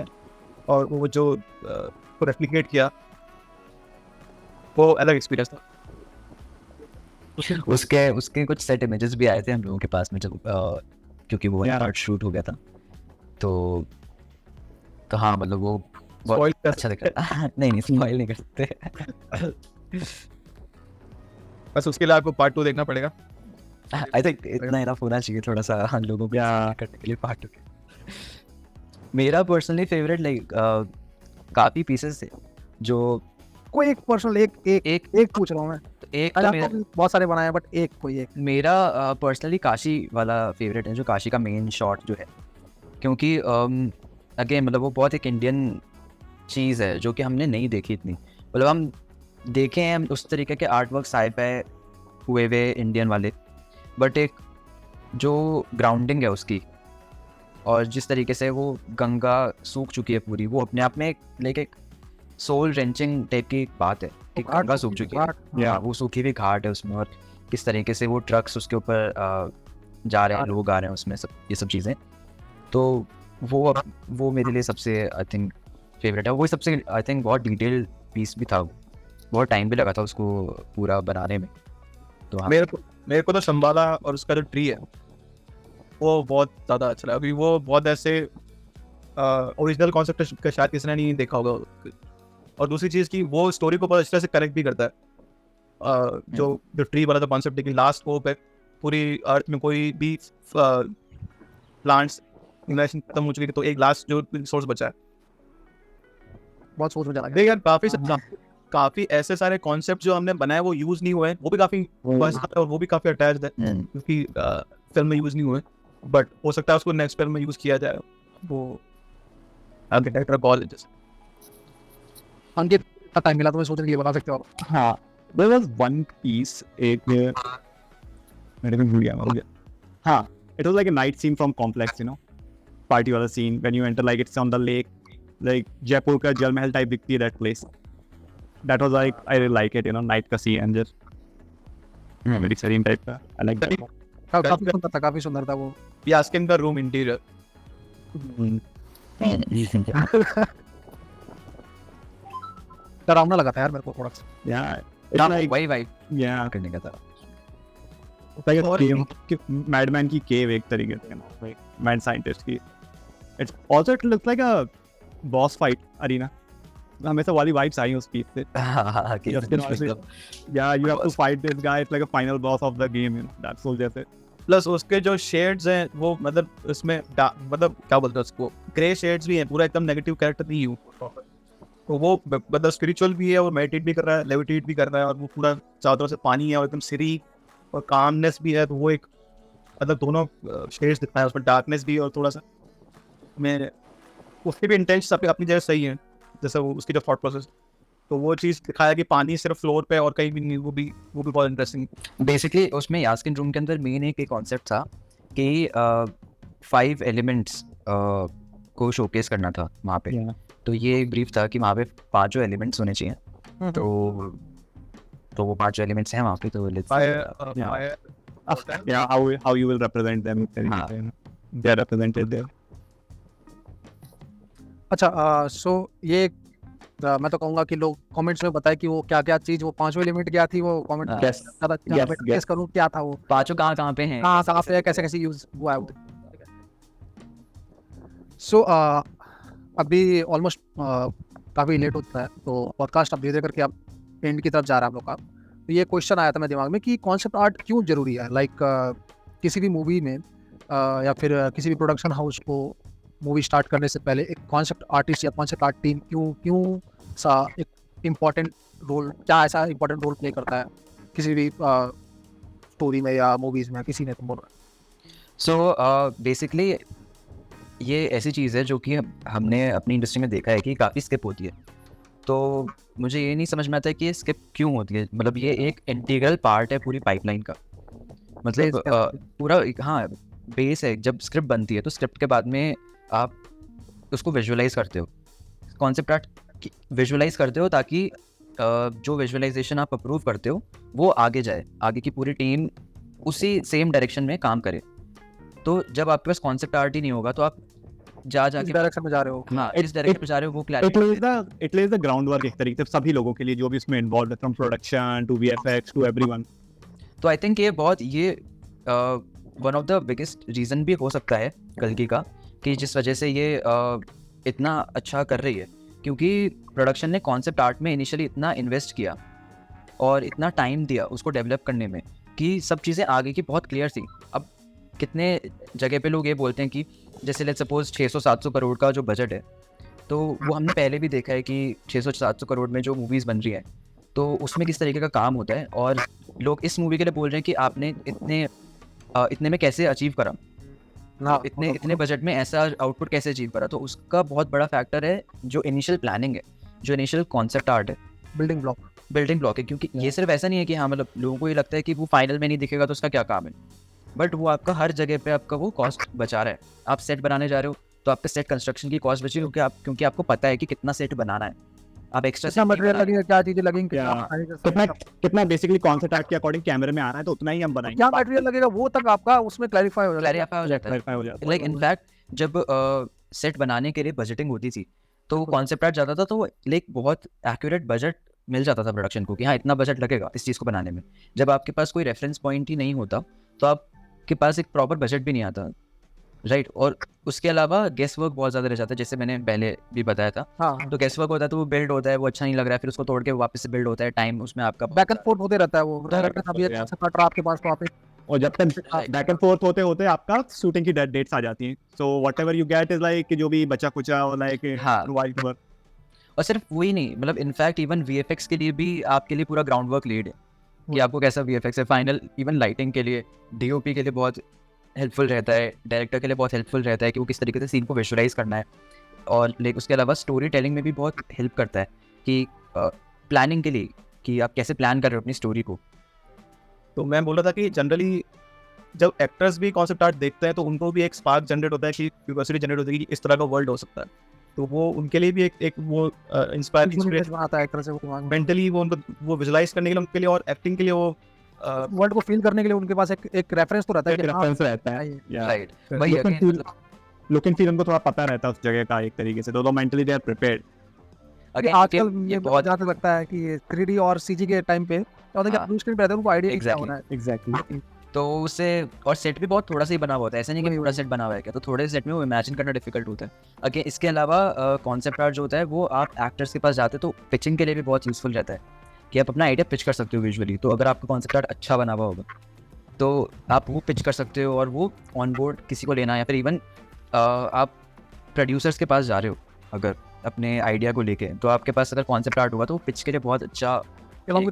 और वो जो को रेप्लिकेट किया, वो अलग एक्सपीरियंस था। उसके कुछ सेट इमेजेस भी आए थे हम लोगों के पास में जब क्योंकि वो पार्ट शूट हो गया था। तो तो हाँ मतलब वो बहुत Spoil कर अच्छा दिख रहा है। नहीं स्पॉइल नहीं कर सकते। बस उसके लिए आपको पार्ट 2 देखना पड़ेगा। आई थिंक इतना इनफ होना चाहिए थोड़ा सा लोगों को करने के लिए पार्ट 2 के। मेरा पर्सनली फेवरेट लाइक काफ़ी पीसेस थे जो कोई एक पर्सनल एक एक एक एक पूछ रहा हूँ मैं। एक अरे तो मेरा आपने बहुत सारे बनाए बट एक कोई एक। मेरा पर्सनली काशी वाला फेवरेट है, जो काशी का मेन शॉट जो है, क्योंकि अगेन मतलब वो बहुत एक इंडियन चीज़ है जो कि हमने नहीं देखी इतनी, मतलब हम देखे हैं उस तरीके के आर्ट वर्क साइ-फाई हुए हुए इंडियन वाले, बट एक जो ग्राउंडिंग है उसकी और जिस तरीके से वो गंगा सूख चुकी है पूरी, वो अपने आप में लाइक एक सोल रेंचिंग टाइप की बात है कि गंगा सूख चुकी है या वो सूखी हुई घाट है उसमें, और किस तरीके से वो ट्रक्स उसके ऊपर जा रहे हैं, लोग आ रहे हैं उसमें, सब ये सब चीज़ें, तो वो मेरे लिए सबसे आई थिंक फेवरेट है। वही सबसे आई थिंक बहुत डिटेल पीस भी था, बहुत टाइम भी लगा था उसको पूरा बनाने में। तो हाँ, मेरे को तो शंबाला और उसका जो ट्री है वो बहुत ज़्यादा अच्छा लगा, क्योंकि वो बहुत ऐसे ओरिजिनल कॉन्सेप्ट का शायद किसी ने नहीं देखा होगा। और दूसरी चीज़ की वो स्टोरी को बहुत अच्छी तरह से कनेक्ट भी करता है। जो ट्री वाला जो कॉन्सेप्ट है कि लास्ट होप है पूरी अर्थ में, कोई भी प्लांट्स इन्वेशन खत्म हो चुकी है तो एक लास्ट जो रिसोर्स बचा है। बहुत सोच में जाना देख यार काफी ऐसे सारे कॉन्सेप्ट जो हमने बनाए वो यूज नहीं हुए हैं, वो भी काफी मस्त है और वो भी काफी अटैच्ड है, क्योंकि फिल्म में यूज नहीं हुए, बट हो सकता है उसको नेक्स्ट फिल्म में यूज किया जाए। वो आपके डायरेक्टर कॉल अंकित का टाइम मिला तो मैं सोच रही बता सकते हो आप। हाँ, there was one piece, एक मेरे को भूल गया। हाँ, it was like a night scene from Complex, you know, party वाला scene when you enter, like it's on the lake, like Jaipur का जल महल type दिखती है that place. That was like I really like it, you know, night का scene and just very serene type का, I like that. काफी सुंदर था वो। यास्किन का रूम इंटीरियर डरावना लगा था यार मेरे को थोड़ा सा। Yeah, it's like वही वाइब yeah, करने का था। it's like a cave, madman की cave एक तरीके से, you know, like mad scientist की. It's also it looks like a boss fight arena. हमेशा वाली vibes आई उस piece से. Just, you know, yeah, you have to fight this guy. It's like a final boss of the game, you know. That's all जैसे. प्लस उसके जो शेड्स हैं वो मतलब उसमें मतलब क्या बोलते हैं उसको, ग्रे शेड्स भी हैं, पूरा एकदम नेगेटिव कैरेक्टर नहीं है तो वो मतलब स्पिरिचुअल भी है और मेडिटेट भी कर रहा है, लेविटेट भी कर रहा है, और वो पूरा चारों तरफ से पानी है और एकदम सीरी और कामनेस भी है, तो वो एक मतलब दोनों शेड्स दिखता है उसमें, डार्कनेस भी और थोड़ा सा में उसके भी इंटेंशन अपनी जगह सही है, जैसे वो उसकी जो थॉट प्रोसेस, तो वो चीज़ दिखाया कि पानी सिर्फ फ्लोर पे और कहीं भी नहीं, वो भी बहुत इंटरेस्टिंग। बेसिकली उसमें यास्किन रूम के अंदर मेन एक कॉन्सेप्ट था कि 5 एलिमेंट्स को शोकेस करना था वहाँ पे। तो ये एक ब्रीफ था कि वहाँ पे 5 एलिमेंट्स होने चाहिए, तो वो 5 एलिमेंट्स हैं वहाँ पे। तो Yeah, how you will represent them. They are represented there. अच्छा सो ये मैं तो कहूँगा कि लोग कमेंट्स में बताएं कि वो क्या क्या चीज़, वो 5वें एलिमेंट क्या थी, वो कमेंट गेस करूँ क्या था वो, 5 कहाँ पे हैं, कहाँ पे कैसे यूज हुआ है वो। सो अभी ऑलमोस्ट काफ़ी लेट होता है तो पॉडकास्ट अब धीरे करके आप एंड की तरफ जा रहा है आप लोग का। तो ये क्वेश्चन आया था मेरे दिमाग में कि कॉन्सेप्ट आर्ट क्यों जरूरी है, लाइक किसी भी मूवी में या फिर किसी भी प्रोडक्शन हाउस को मूवी स्टार्ट करने से पहले एक कॉन्सेप्ट आर्टिस्ट या कॉन्सेप्ट आर्ट टीम क्यों सा एक इम्पॉर्टेंट रोल, क्या ऐसा इम्पॉर्टेंट रोल प्ले करता है किसी भी स्टोरी में या मूवीज़ में, किसी ने तुम बोल रहा है। सो बेसिकली ये ऐसी चीज़ है जो कि हमने अपनी इंडस्ट्री में देखा है कि काफ़ी स्किप होती है, तो मुझे ये नहीं समझ में आता है कि ये स्किप क्यों होती है। मतलब ये एक इंटीग्रल पार्ट है पूरी पाइपलाइन का, मतलब पूरा हाँ बेस है। जब स्क्रिप्ट बनती है तो स्क्रिप्ट के बाद में आप उसको विजुअलाइज करते हो, कॉन्सेप्ट आर्ट विजुअलाइज करते हो, ताकि जो विजुअलाइजेशन आप अप्रूव करते हो वो आगे जाए, आगे की पूरी टीम उसी सेम डायरेक्शन में काम करे। तो जब आपके पास कॉन्सेप्ट आर्ट ही नहीं होगा तो आप जाके डायरेक्शन में जा रहे हो, हाँ इस डायरेक्शन में जा रहे हो, वो clarity It lays the groundwork एक तरीके से सभी लोगों के लिए जो भी इसमें इन्वॉल्व है, from production to VFX to everyone. तो आई थिंक ये one of the biggest reason भी हो सकता है कल्कि का, कि जिस वजह से ये इतना अच्छा कर रही है, क्योंकि प्रोडक्शन ने कॉन्सेप्ट आर्ट में इनिशियली इतना इन्वेस्ट किया और इतना टाइम दिया उसको डेवलप करने में कि सब चीज़ें आगे की बहुत क्लियर थी। अब कितने जगह पे लोग ये बोलते हैं कि जैसे लेट्स सपोज 600-700 करोड़ का जो बजट है, तो वो हमने पहले भी देखा है कि 600-700 करोड़ में जो मूवीज़ बन रही हैं तो उसमें किस तरीके का काम होता है, और लोग इस मूवी के लिए बोल रहे हैं कि आपने इतने में कैसे अचीव करा, इतने बजट में ऐसा आउटपुट कैसे अचीव करा। तो उसका बहुत बड़ा फैक्टर है जो इनिशियल प्लानिंग है, जो इनिशियल कॉन्सेप्ट आर्ट है, बिल्डिंग ब्लॉक है। क्योंकि ये सिर्फ ऐसा नहीं है कि हाँ मतलब लोगों को ये लगता है कि वो फाइनल में नहीं दिखेगा तो उसका क्या काम है, बट वो आपका हर जगह पे आपका वो कॉस्ट बचा रहा है। आप सेट बनाने जा रहे हो तो आपके सेट कंस्ट्रक्शन की कॉस्ट बची, क्योंकि आपको पता है कि कितना सेट बनाना है। आप एक्स्ट्रा मटेरियल लगेगा, क्या चीजें लगेंगी, कितना बेसिकली कॉन्सेप्ट आर्ट के अकॉर्डिंग कैमरे में आ रहा है तो उतना ही हम बनाएंगे। क्या मटेरियल लगेगा वो तक आपका उसमें क्लैरिफाई हो जाता है। लाइक इनफैक्ट जब सेट बनाने के लिए बजटिंग होती थी तो कॉन्सेप्ट आर्ट जाता था तो लाइक बहुत एक्यूरेट बजट मिल जाता था प्रोडक्शन को कि हाँ इतना बजट लगेगा इस चीज़ को बनाने में। जब आपके पास कोई रेफरेंस पॉइंट ही नहीं होता तो आपके पास एक प्रॉपर बजट भी नहीं आता, राइट। और उसके अलावा गेस वर्क बहुत ज़्यादा रह जाता है, जैसे मैंने पहले भी बताया था। हाँ। तो गेस वर्क होता है तो वो बिल्ड होता है, वो अच्छा नहीं लग रहा है, फिर उसको तोड़ के वापस से बिल्ड होता है, टाइम उसमें आपका बैक एंड फोर्थ होते रहता है वो अभी अच्छा कट रहा आपके पास तो आप और जब तक बैक एंड फोर्थ होते होते आपका शूटिंग की डेट्स आ जाती हैं, so whatever you get is like जो भी बचा कुचा और लाइक वाइट वर्क। और सिर्फ वही नहीं, मतलब इनफैक्ट इवन वीएफएक्स के लिए भी आपके लिए पूरा ग्राउंड वर्क लीड है कि आपको कैसा वीएफएक्स है फाइनल। इवन लाइटिंग के लिए, डीओपी के लिए बहुत हेल्पफुल रहता है, डायरेक्टर के लिए बहुत हेल्पफुल रहता है कि वो किस तरीके से सीन को विजुअलाइज करना है। और लाइक उसके अलावा स्टोरी टेलिंग में भी बहुत हेल्प करता है कि प्लानिंग के लिए कि आप कैसे प्लान कर रहे हो अपनी स्टोरी को। तो मैं बोल रहा था कि जनरली जब एक्टर्स भी कॉन्सेप्ट आर्ट देखते हैं तो उनको भी एक स्पार्क जनरेट होता है कि क्यूरियोसिटी जनरेट होती है कि इस तरह का वर्ल्ड हो सकता है, तो वो उनके लिए भी एक वो इंस्पायरिंग आता है एक्टर से वो मेंटली वो उनको वो विजुलाइज करने के लिए उनके लिए और एक्टिंग के लिए वो वर्ल्ड को फील करने के लिए उनके पास एक रेफरेंस तो रहता है, रेफरेंस रहता है, राइट। वही लुक एंड फील उनको थोड़ा पता रहता है उस जगह का एक तरीके से, तो मेंटली दे आर प्रिपेयर्ड। आजकल ये बहुत ज्यादा लगता है कि 3D और CG के टाइम पे ब्लू स्क्रीन पे रहता है, उनको आईडिया क्या होना है एग्जैक्टली। तो उससे और सेट भी बहुत थोड़ा सा ही बना हुआ होता है, ऐसा नहीं कि पूरा सेट बना हुआ है क्या, तो थोड़े सेट में वो इमेजिन करना डिफिकल्ट होता है। अगेन इसके अलावा कॉन्सेप्ट आर्ट जो होता है वो आप एक्टर्स के पास जाते तो पिचिंग के लिए भी बहुत यूजफुल रहता है कि आप अपना आइडिया पिच कर सकते हो विजुअली। तो अगर आपका कॉन्सेप्ट आर्ट अच्छा बना हुआ होगा तो आप वो पिच कर सकते हो और वो ऑन बोर्ड किसी को लेना, या फिर इवन आप प्रोड्यूसर्स के पास जा रहे हो अगर अपने आइडिया को लेके, तो आपके पास अगर कॉन्सेप्ट आर्ट होगा तो पिच के लिए बहुत अच्छा अलॉन्ग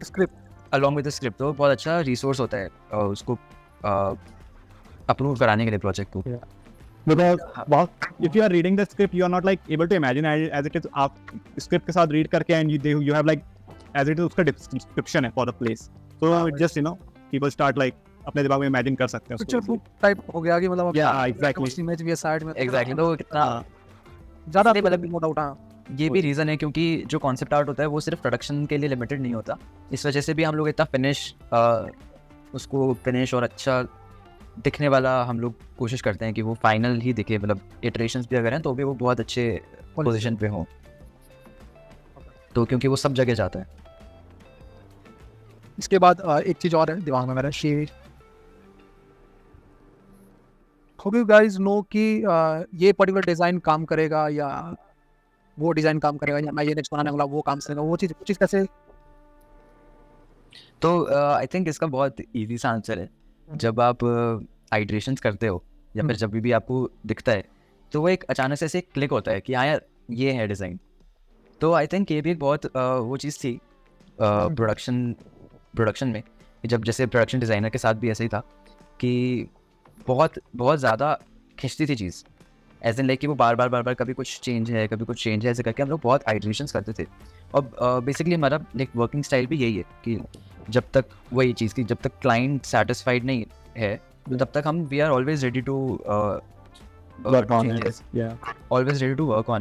विद स्क्रिप्ट तो बहुत अच्छा रिसोर्स होता है उसको अप्रूव कराने के लिए प्रोजेक्ट को। Because if you are reading the script, you are not like able to imagine as it is. आप script के साथ read करके and you have like as it is उसका description है for the place. So it just people start like अपने दिमाग में imagine कर सकते हैं पिक्चर बुक टाइप हो गया कि मतलब exactly इमेज भी है साइड में एग्जैक्टली। तो कितना ज़्यादा मतलब मोटा उठा ये भी रीज़न है क्योंकि जो कॉन्सेप्ट आर्ट होता है वो सिर्फ प्रोडक्शन के लिए लिमिटेड नहीं होता। इस वजह से भी हम लोग इतना उसको फिनिश और अच्छा दिखने वाला हम लोग कोशिश करते हैं कि वो फाइनल ही दिखे, मतलब इटरेशंस भी अगर हैं तो भी वो बहुत अच्छे पोजीशन पे हो, तो क्योंकि वो सब जगह जाता है। इसके बाद एक चीज़ और है दिमाग में मेरा, शेर होप यू गाइस नो कि ये पर्टिकुलर डिज़ाइन काम करेगा या वो डिज़ाइन काम करेगा या मैं ये नेक्स्ट बनाने वाला वो काम करेगा, वो चीज़ कैसे। तो आई थिंक इसका बहुत इजी सा आंसर है, जब आप आइट्रेशंस करते हो या फिर जब भी आपको दिखता है तो वो एक अचानक से क्लिक होता है कि हाँ यार ये है डिज़ाइन। तो आई थिंक ये भी एक बहुत वो चीज़ थी प्रोडक्शन में, जब जैसे प्रोडक्शन डिज़ाइनर के साथ भी ऐसा ही था कि बहुत ज़्यादा खिंचती थी चीज़, एज इन लाइक कि वो बार बार कभी कुछ चेंज है ऐसे करके हम लोग बहुत आइट्रेशंस करते थे। और बेसिकली हमारा लाइक वर्किंग स्टाइल भी यही है कि जब तक वही चीज़ की जब तक क्लाइंट सेटिस्फाइड नहीं है तब तक हम we are always ready to work on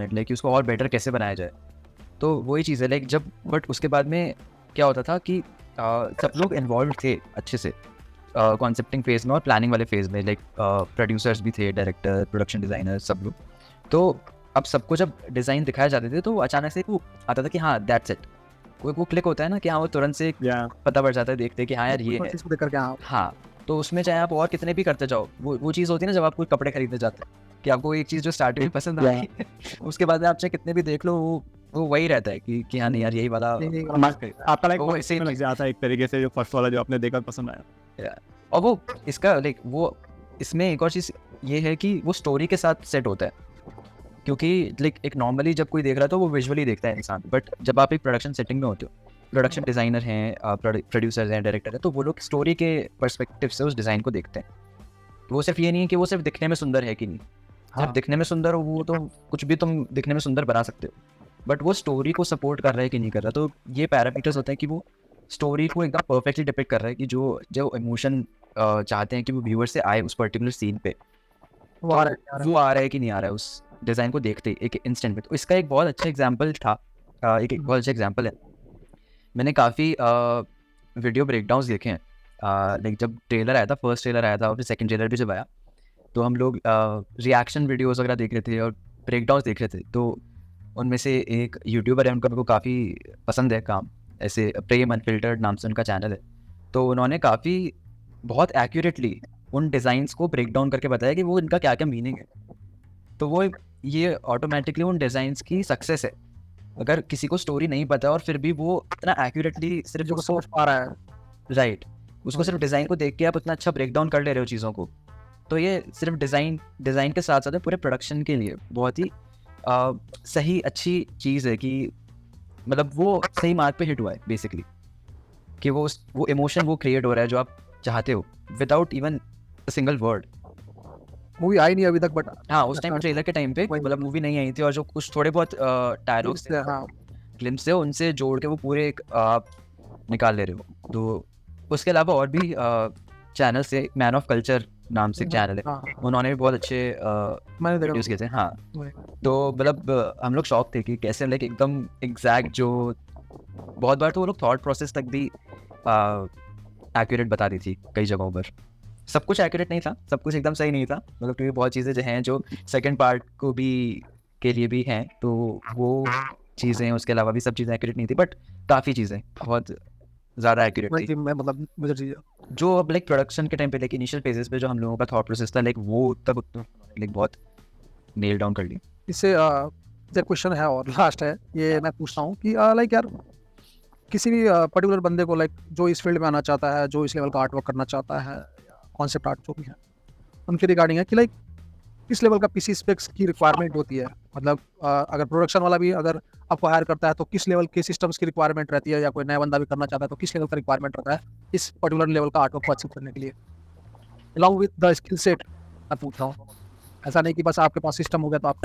it, like उसको और बेटर कैसे बनाया जाए। तो वही चीज़ है लाइक जब बट उसके बाद में क्या होता था कि सब लोग इन्वॉल्व थे अच्छे से कॉन्सेप्टिंग फेज में और प्लानिंग वाले फेज में, लाइक प्रोड्यूसर्स भी थे, डायरेक्टर, प्रोडक्शन डिज़ाइनर, सब लोग। तो अब सबको जब डिज़ाइन दिखाए जाते थे तो अचानक से वो आता था कि हाँ दैट्स इट, वो क्लिक होता है ना कि हाँ वो तुरंत से पता पड़ जाता है देखते कि हाँ यार ये है। करके हाँ तो उसमें चाहे आप और कितने भी करते जाओ, वो चीज़ होती है ना जब आप कोई कपड़े खरीदने जाते हैं कि आपको एक चीज़ जो स्टार्टिंग में पसंद आई उसके बाद में आप चाहे कितने भी देख लो, वो वही रहता है कि हाँ नहीं यार यही वाला। आपका लाइक वो ऐसे लग जाता है एक तरीके से, जो फर्स्ट वाला जो आपने देखा पसंद आया। और वो इसका लाइक वो इसमें एक और चीज़ ये है कि वो स्टोरी के साथ सेट होता है, क्योंकि लाइक एक नॉर्मली जब कोई देख रहा है तो वो विजुअली देखता है इंसान, बट जब आप एक प्रोडक्शन सेटिंग में होते हो, प्रोडक्शन डिज़ाइनर हैं, प्रोड्यूसर्स हैं, डायरेक्टर हैं, तो वो लोग स्टोरी के पर्सपेक्टिव से उस डिज़ाइन को देखते हैं। वो सिर्फ ये नहीं है कि वो सिर्फ दिखने में सुंदर है कि नहीं, हाँ। जब दिखने में सुंदर हो वो तो कुछ भी तुम दिखने में सुंदर बना सकते हो, बट वो स्टोरी को सपोर्ट कर रहा है कि नहीं कर रहा। तो ये पैरामीटर्स होते हैं कि वो स्टोरी को एकदम परफेक्टली डिपिक्ट कर रहा है कि जो जो इमोशन चाहते हैं कि वो व्यूअर से आए उस पर्टिकुलर सीन पे, वो आ रहा है। वो आ रहा है कि नहीं आ रहा है उस डिज़ाइन को देखते ही एक इंस्टेंट में। तो इसका एक बहुत अच्छा एग्जांपल था, एक बहुत अच्छा एग्जांपल है। मैंने काफ़ी वीडियो ब्रेकडाउन्स देखे हैं, लाइक जब ट्रेलर आया था, फर्स्ट ट्रेलर आया था और फिर सेकंड ट्रेलर भी जब आया, तो हम लोग रिएक्शन वीडियोस वगैरह देख रहे थे और ब्रेकडाउन्स देख रहे थे। तो उनमें से एक यूट्यूबर है, उनका मेरे को काफ़ी पसंद है काम, ऐसे प्रेम अनफिल्टर्ड नाम से उनका चैनल है। तो उन्होंने काफ़ी बहुत एक्यूरेटली उन डिज़ाइंस को ब्रेक डाउन करके बताया कि वो इनका क्या क्या मीनिंग है। तो वो ये ऑटोमेटिकली उन डिज़ाइंस की सक्सेस है। अगर किसी को स्टोरी नहीं पता और फिर भी वो इतना एक्यूरेटली सिर्फ जो सोच पा रहा है। राइट, उसको सिर्फ डिज़ाइन को देख के आप इतना अच्छा ब्रेक डाउन कर ले रहे हो चीज़ों को, तो ये सिर्फ डिज़ाइन के साथ साथ पूरे प्रोडक्शन के लिए बहुत ही सही अच्छी चीज़ है कि मतलब वो सही मार्क पे हिट हुआ है बेसिकली, कि वो इमोशन वो क्रिएट हो रहा है जो आप चाहते हो without even single word. Movie आई नहीं अभी तक, बट हाँ, उस टाइम ट्रेलर के टाइम पे मतलब मूवी नहीं आई थी, और जो कुछ थोड़े बहुत डायलॉग्स थे, हाँ, ग्लिम्स थे, उनसे जोड़ के वो पूरे एक आप निकाल ले रहे हो। तो उसके अलावा और भी चैनल से, मैन ऑफ कल्चर नाम से चैनल है, हाँ, उन्होंने भी बहुत अच्छे मैंने देखा। वीडियोस किए थे। हाँ, वही। तो मतलब हम लोग शॉक थे कि कैसे लाइक एकदम एग्जैक्ट, जो बहुत बार तो वो लोग थॉट प्रोसेस तक भी एक्यूरेट बता दी थी कई जगहों पर। सब कुछ एक्यूरेट नहीं था, सब कुछ एकदम सही नहीं था, मतलब क्योंकि बहुत चीज़ें जो हैं जो सेकंड पार्ट को भी के लिए भी हैं, तो वो चीज़ें उसके अलावा भी सब चीज़ें एक्यूरेट नहीं थी, बट काफ़ी चीज़ें बहुत ज़्यादा एक्यूरेट थी। वही मैं मतलब मुझे चीज़ जो अब लाइक प्रोडक्शन के टाइम पे, लाइक इनिशियल फेजेस पे जो हम लोगों का थॉट प्रोसेस था, लाइक वो तब लाइक बहुत नेल डाउन कर ली। इससे क्वेश्चन है और लास्ट है ये, मैं पूछता हूँ कि लाइक यार किसी भी पर्टिकुलर बंदे को, लाइक जो इस फील्ड में आना चाहता है, जो इस लेवल का आर्ट वर्क करना चाहता है, कॉन्सेप्ट आर्ट जो भी है, उनके रिगार्डिंग है कि लाइक किस लेवल का पीसी स्पेक्स की रिक्वायरमेंट होती है। मतलब अगर प्रोडक्शन वाला भी अगर आपको हायर करता है तो किस लेवल के सिस्टम्स की रिक्वायरमेंट रहती है, या कोई नया बंदा भी करना चाहता है तो किस लेवल का रिक्वायरमेंट रहता है इस पर्टिकुलर लेवल का आर्ट वर्क को अचीव करने के लिए, along with the skill set. मैं पूछ रहा हूँ, ऐसा नहीं कि बस आपके पास सिस्टम हो गया तो आप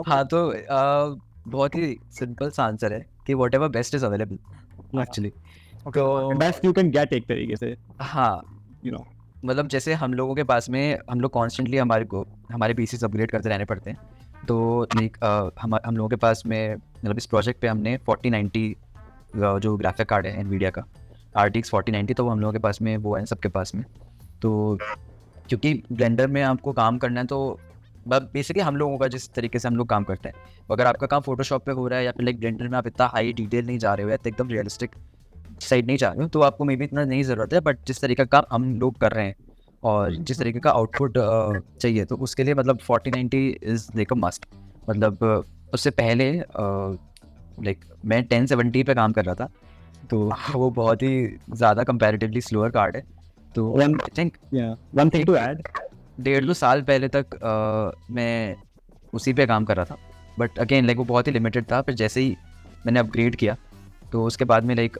हाँ, तो बहुत ही सिंपल सा आंसर है कि what ever best is available actually. तो बेस्ट यू कैन गेट एक तरीके से, हाँ, यू नो, मतलब जैसे हम लोगों के पास में, हम लोग कॉन्स्टेंटली हमारे पीसीस अपग्रेड करते रहने पड़ते हैं। तो लाइक हम लोगों के पास में मतलब इस प्रोजेक्ट पे हमने 4090 जो ग्राफिक कार्ड है एनवीडिया का RTX 4090, तो वो हम लोगों के पास में वो है, सबके पास में। तो क्योंकि ब्लेंडर में आपको काम करना है, तो बेसिकली हम लोगों का जिस तरीके से हम लोग काम करते हैं, अगर आपका काम फोटोशॉप पे हो रहा है या फिर लाइक ब्लेंडर में आप इतना हाई डिटेल नहीं जा रहे हो या एकदम रियलिस्टिक साइड नहीं जा रहे हो, तो आपको मे बी इतना नहीं ज़रूरत है। बट जिस तरीके का काम हम लोग कर रहे हैं और जिस तरीके का आउटपुट चाहिए, तो उसके लिए मतलब 4090 इज़ लाइक अ मस्ट। मतलब उससे पहले लाइक मैं 1070 पे काम कर रहा था, तो वो बहुत ही ज़्यादा कंपैरेटिवली स्लोअर कार्ड है। तो I think one thing to add, 1.5-2 साल पहले तक मैं उसी पे काम कर रहा था, बट अगेन लाइक वो बहुत ही लिमिटेड था। फिर जैसे ही मैंने अपग्रेड किया, तो उसके बाद में लाइक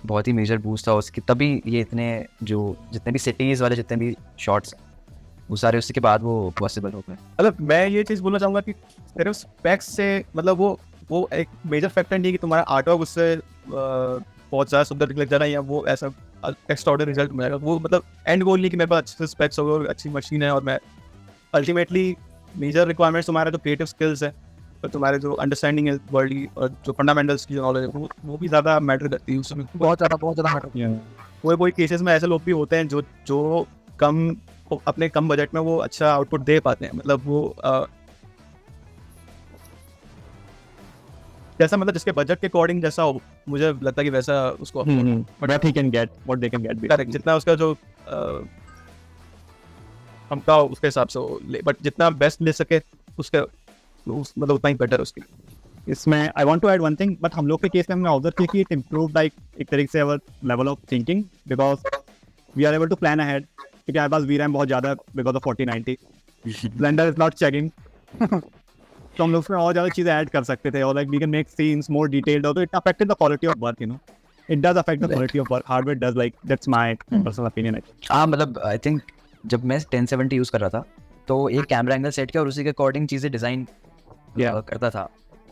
बहुत ही मेजर बूस्ट था उसकी, तभी ये इतने जो जितने भी सिटीज़ वाले जितने भी शॉट्स वो सारे उसके बाद वो पॉसिबल हो गए। मतलब मैं ये चीज़ बोलना चाहूँगा कि सिर्फ स्पेक्स से मतलब वो एक मेजर फैक्टर नहीं है कि तुम्हारा आर्ट वर्क उससे बहुत ज़्यादा सुंदर लग जाना या वो ऐसा एक्स्ट्राऑर्डिनरी रिजल्ट मिलेगा। वो मतलब एंड गोल नहीं कि मेरे पास अच्छे से स्पेक्स होगा और अच्छी मशीन है, और मैं अल्टीमेटली मेजर रिक्वायरमेंट्स तुम्हारा जो क्रिएटिव स्किल्स है और तुम्हारे जो अंडरस्टैंडिंग है वर्ल्ड की और जो फंडामेंटल्स की जो नॉलेज है वो भी ज़्यादा मैटर करती है उसमें। बहुत ज़्यादा मैटर। कोई केसेस में ऐसे लोग भी होते हैं जो अपने कम बजट में वो अच्छा आउटपुट दे पाते हैं। मतलब वो जैसा मतलब जिसके बजट के अकॉर्डिंग जैसा हो मुझे लगता है कि वैसा उसको But he can get what they can get. Correct, जितना उसका जो हमका उसके हिसाब से वो ले, बट जितना बेस्ट ले सके उसके मतलब उतना ही बेटर उसके लिए। इसमें I want to add one thing, but हम लोग के केस में हमने ऑब्जर्व किया कि इट इम्प्रूव लाइक एक तरीके से our level of thinking, because we are able to plan ahead, क्योंकि हमारे पास VRAM बहुत ज़्यादा because of 4090, Blender is not checking, तो हम लोग उसमें और ज़्यादा चीज़ें ऐड कर सकते थे, और like we can make scenes more detailed, और it affected the quality of work, you know, it does affect the quality of work, hardware does, like that's my personal opinion. हाँ मतलब आई थिंक जब मैं 1070 यूज़ कर रहा था तो एक कैमरा एंगल सेट किया और उसी के अकॉर्डिंग चीज़ें डिज़ाइन करता था।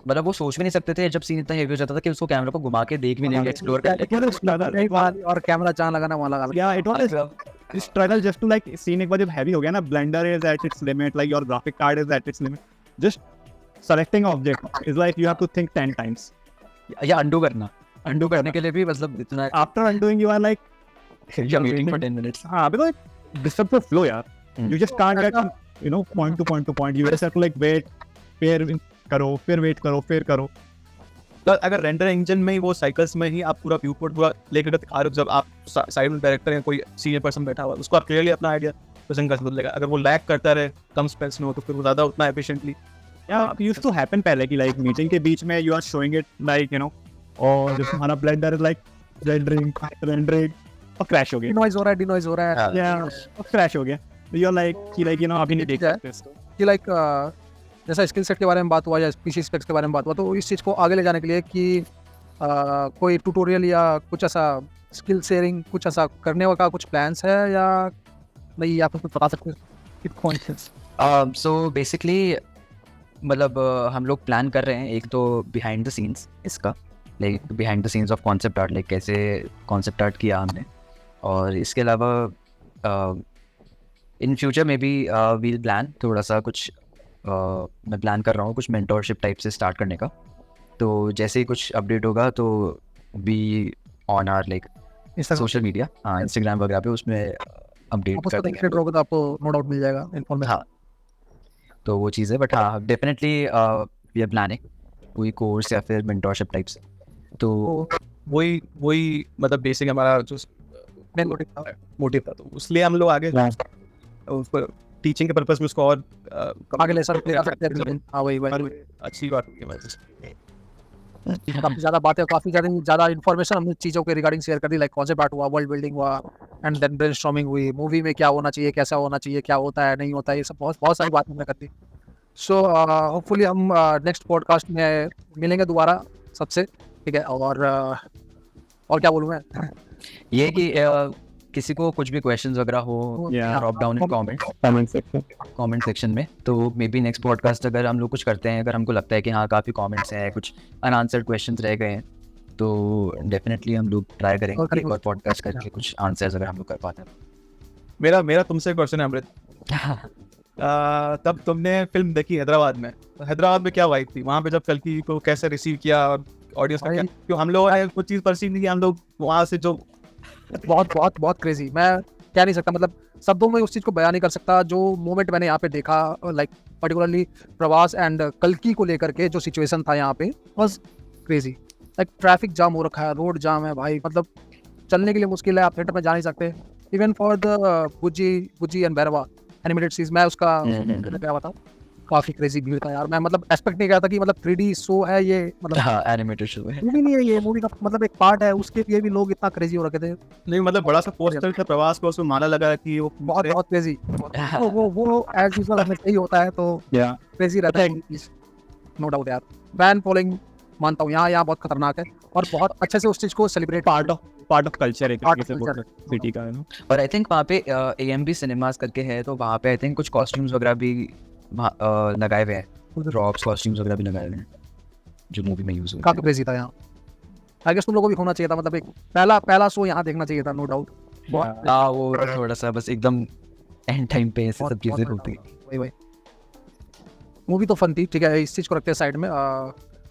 मतलब वो सोच भी नहीं सकते थे जब सीन इतना हेवी हो जाता था कि उसको कैमरा को घुमा के देख भी लेंगे, एक्सप्लोर कर और कैमरा जहाँ लगाना वहाँ लगा। Yeah, it was a struggle just to like scene एक बार जब heavy हो गया ना, blender is at its limit, like your graphic card is at its limit, just selecting object is like you have to think 10 times. या अंडू करने के लिए भी मतलब इतना After undoing you are like, you're waiting for 10 minutes. हाँ, because it disturbs the flow यार. You just can't get from, you know, point to point. You just have to like wait, फिर करो, फिर वेट करो, फिर करो. तो अगर रेंडर इंजन में ही वो साइकिल्स में ही आप पूरा व्यू पोर्ट पूरा लेकर दिखा रहे हो, जब आप साइड में डायरेक्टर या कोई सीनियर पर्सन बैठा हुआ है उसको आप क्लियरली अपना आइडिया प्रेजेंट कर सकते। अगर वो लैग करता रहे, कम स्पेस में हो, तो फिर वो ज़्यादा उतना efficiently Yeah, used to happen पहले कि like meeting के बीच में you are showing it like, you know, और जब हमारा blender is like rendering और crash हो गया. डिनॉइज हो रहा है Yeah, और crash हो गया. You are like कि like, you know, अभी नहीं देख सकते इसको. कि लाइक जैसा स्किल सेट के बारे में बात हुआ या पीसी स्पेक्स के बारे में बात हुआ, तो इस चीज़ को आगे ले जाने के लिए कि कोई ट्यूटोरियल या कुछ ऐसा स्किल शेयरिंग कुछ ऐसा करने का कुछ प्लान्स है या नहीं, आप कुछ बता सकते हैं? सो बेसिकली मतलब हम लोग प्लान कर रहे हैं एक तो बिहाइंड द सीन्स इसका, like behind the scenes of concept art, like कैसे कॉन्सेप्ट आर्ट किया हमने, और इसके अलावा इन फ्यूचर में भी वील प्लान थोड़ा सा कुछ मैं प्लान कर रहा हूँ कुछ मेंटोरशिप टाइप से स्टार्ट करने का। तो जैसे ही कुछ अपडेट होगा तो we on our like social media, हाँ इंस्टाग्राम वगैरह पे उसमें अपडेट कर देंगे, तो आपको नो डाउट मिल जाएगा इन्फॉर्मेशन। हाँ तो वो चीज़ है, बट हाँ डेफिनेटली वी आर प्लानिंग कोई कोर्स या फिर मेंटोरशिप टाइप से। तो वही मतलब बेसिक हमारा जो मोटिव था, तो इसलिए हम लोग आगे उस पर टीचिंग के पर्पस में उसको और आगे ले सकते हैं। हाँ वही अच्छी बात होगी। काफ़ी ज़्यादा बातें, काफ़ी ज़्यादा इन्फॉर्मेशन हमने चीज़ों के रिगार्डिंग शेयर कर दी, लाइक कॉन्सेप्ट आर्ट हुआ, वर्ल्ड बिल्डिंग हुआ, एंड देन ब्रेनस्टॉर्मिंग हुई, मूवी में क्या होना चाहिए, कैसा होना चाहिए, क्या होता है नहीं होता है, ये सब बहुत सारी बातें हमने कर दी। सो होपफुली हम नेक्स्ट पॉडकास्ट में मिलेंगे दोबारा सबसे, ठीक है। और क्या बोलूँ मैं, ये कि किसी को कुछ भी क्वेश्चंस वगैरह हो drop down in comment section में, तो मे बी नेक्स्ट पॉडकास्ट अगर हम लोग कुछ करते हैं, अगर हमको लगता है कि हाँ काफ़ी कमेंट्स हैं, कुछ अनआंसर्ड क्वेश्चंस रह गए हैं, तो डेफिनेटली हम लोग ट्राई करेंगे एक और पॉडकास्ट करके कुछ आंसर्स अगर हम लोग कर पाते हैं। मेरा तुमसे क्वेश्चन है अमृत, तब तुमने फिल्म देखी हैदराबाद में, तो हैदराबाद में क्या वाइब थी वहाँ पे, जब कल्कि को कैसे रिसीव किया और ऑडियंस का क्या, क्यों हम लोग कुछ चीज़ परसीव नहीं की, हम लोग वहाँ से जो बहुत क्रेजी, मैं कह नहीं सकता, मतलब शब्दों में उस चीज़ को बयान नहीं कर सकता जो मोमेंट मैंने यहाँ पे देखा, लाइक पर्टिकुलरली प्रवास एंड कल्कि को लेकर के जो सिचुएशन था यहाँ पे was crazy. Like traffic jam हो रखा है, रोड जाम है भाई, मतलब चलने के लिए मुश्किल है, आप थिएटर में जा नहीं सकते। Even for the Bujji and Bhairava animated series, मैं उसका क्या बताऊँ, काफ़ी क्रेजी भीड़ था यार। मैं मतलब एक्सपेक्ट नहीं किया था कि मतलब 3D शो है ये, मतलब हाँ एनिमेटेड शो है, मूवी नहीं है ये, मूवी का मतलब एक पार्ट है, उसके लिए भी लोग इतना क्रेजी हो रखे थे। नहीं मतलब बड़ा सा पोस्टर था प्रवास को, उसमें माला लगा कि वो बहुत क्रेजी, वो एज यूजुअल हमें सही होता है, तो क्रेजी रहता है, नो डाउट यार। फैन फॉलोइंग मानता हूँ यहाँ बहुत खतरनाक है, और बहुत अच्छे से उस चीज़ को सेलिब्रेट, पार्ट ऑफ कल्चर एक सिटी का है ना। और आई थिंक वहाँ पे AMB सिनेमास करके है, तो वहाँ पे आई थिंक कुछ कॉस्ट्यूम्स वगैरह भी लगाए हुए हैं, प्रॉप्स कॉस्ट्यूम्स वगैरह भी लगाए हुए हैं जो मूवी में यूज हुए। काफी क्रेजी था यहाँ, आई गेस तुम लोगों को भी होना चाहिए था, मतलब एक पहला शो यहाँ देखना चाहिए था, नो डाउट। हाँ वो थोड़ा सा बस एकदम एंड टाइम पे ऐसे सब चीज़ें होती है। वही मूवी तो फन थी, ठीक है, इस चीज़ को रखते हैं साइड में।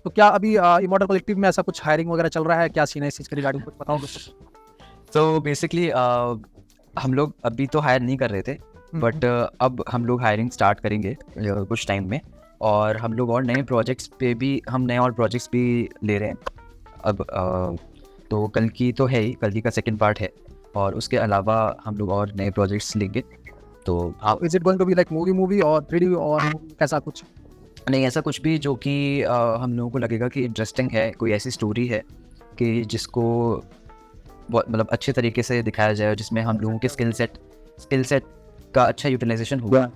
तो क्या अभी इमॉर्टल कलेक्टिव में ऐसा कुछ हायरिंग वगैरह चल रहा है, क्या सीन है इस चीज़ के रिगार्डिंग, कुछ बताओ। तो बेसिकली हम लोग अभी तो हायर नहीं कर रहे थे, बट अब हम लोग हायरिंग स्टार्ट करेंगे कुछ टाइम में, और हम लोग और नए प्रोजेक्ट्स भी ले रहे हैं। अब तो कल की तो है ही, कल की का सेकंड पार्ट है, और उसके अलावा हम लोग और नए प्रोजेक्ट्स लेंगे। तो आप is it going to be like movie और 3D और कैसा कुछ? नहीं, ऐसा कुछ भी जो कि हम लोगों को लगेगा कि इंटरेस्टिंग है, कोई ऐसी स्टोरी है कि जिसको बहुत मतलब अच्छे तरीके से दिखाया जाए, जिसमें हम लोगों के स्किल सेट का अच्छा यूटिलाइजेशन होगा,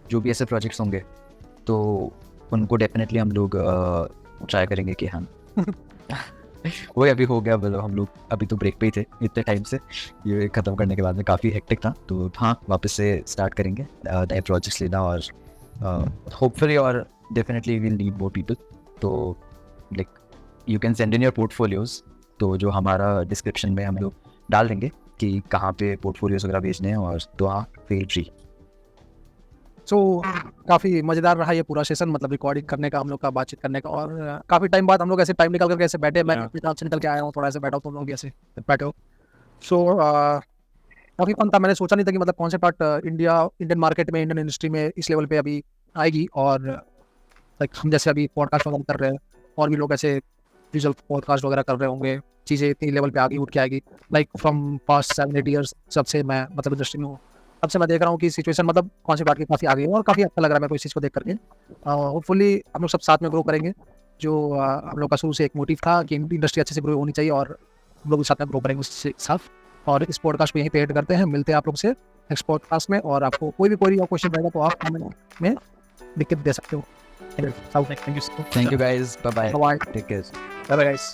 जो भी ऐसे प्रोजेक्ट्स होंगे तो उनको डेफिनेटली हम लोग ट्राई करेंगे कि हाँ वही अभी हो गया, मतलब हम लोग अभी तो ब्रेक पे ही थे इतने टाइम से, ये ख़त्म करने के बाद में काफ़ी हेक्टिक था, तो हाँ वापस से स्टार्ट करेंगे नए प्रोजेक्ट्स लेना, और होपफुली और definitely will need more people. तो like you can send in your portfolios, तो जो हमारा डिस्क्रिप्शन में हम लोग डाल देंगे कि कहाँ पे पोर्टफोलियोज़ वगैरह भेजने हैं, और तो हाँ फील फ्री। सो काफ़ी मज़ेदार रहा ये पूरा सेशन, मतलब रिकॉर्डिंग करने का, हम लोग का बातचीत करने का, और काफ़ी टाइम बाद हम लोग ऐसे टाइम निकाल करके ऐसे बैठे, मैं अपने काम से निकल के आया हूँ, थोड़ा ऐसे बैठा हूँ, तुम लोग भी ऐसे बैठे हो। सो काफ़ी फन था, मैंने सोचा नहीं था कि मतलब कॉन्सेप्ट आर्ट इंडियन मार्केट में, इंडियन इंडस्ट्री में इस लेवल पे अभी आएगी, और लाइक हम जैसे अभी पॉडकास्ट वगैरह कर रहे हैं, और भी लोग ऐसे विजुअल पॉडकास्ट वगैरह कर रहे होंगे, चीज़ें इतनी लेवल पे आगे उठ के आएगी। लाइक फ्रॉम पास्ट 7-8 ईयर्स जब से मैं मतलब इंडस्ट्री में हूँ, तब से मैं देख रहा हूँ कि सिचुएशन मतलब कॉन्सेप्ट आर्ट की काफ़ी आगे है, और काफ़ी अच्छा लग रहा है मेरे को इस चीज़ को देख करके। होपफुली हम लोग सब साथ में ग्रो करेंगे, जो हम लोग का शुरू से एक मोटिव था कि इंडस्ट्री अच्छे से ग्रो होनी चाहिए, और हम लोग साथ में ग्रो करेंगे उसके साथ। और इस पॉडकास्ट को यहीं पे एड करते हैं, मिलते हैं आप लोग से नेक्स्ट पॉडकास्ट में, और आपको कोई भी क्वेरी या क्वेश्चन रहेगा तो आप कमेंट में लिख के दे सकते हो। Thank you. Thank you guys, bye bye, Bye-bye. Take care. Bye-bye guys.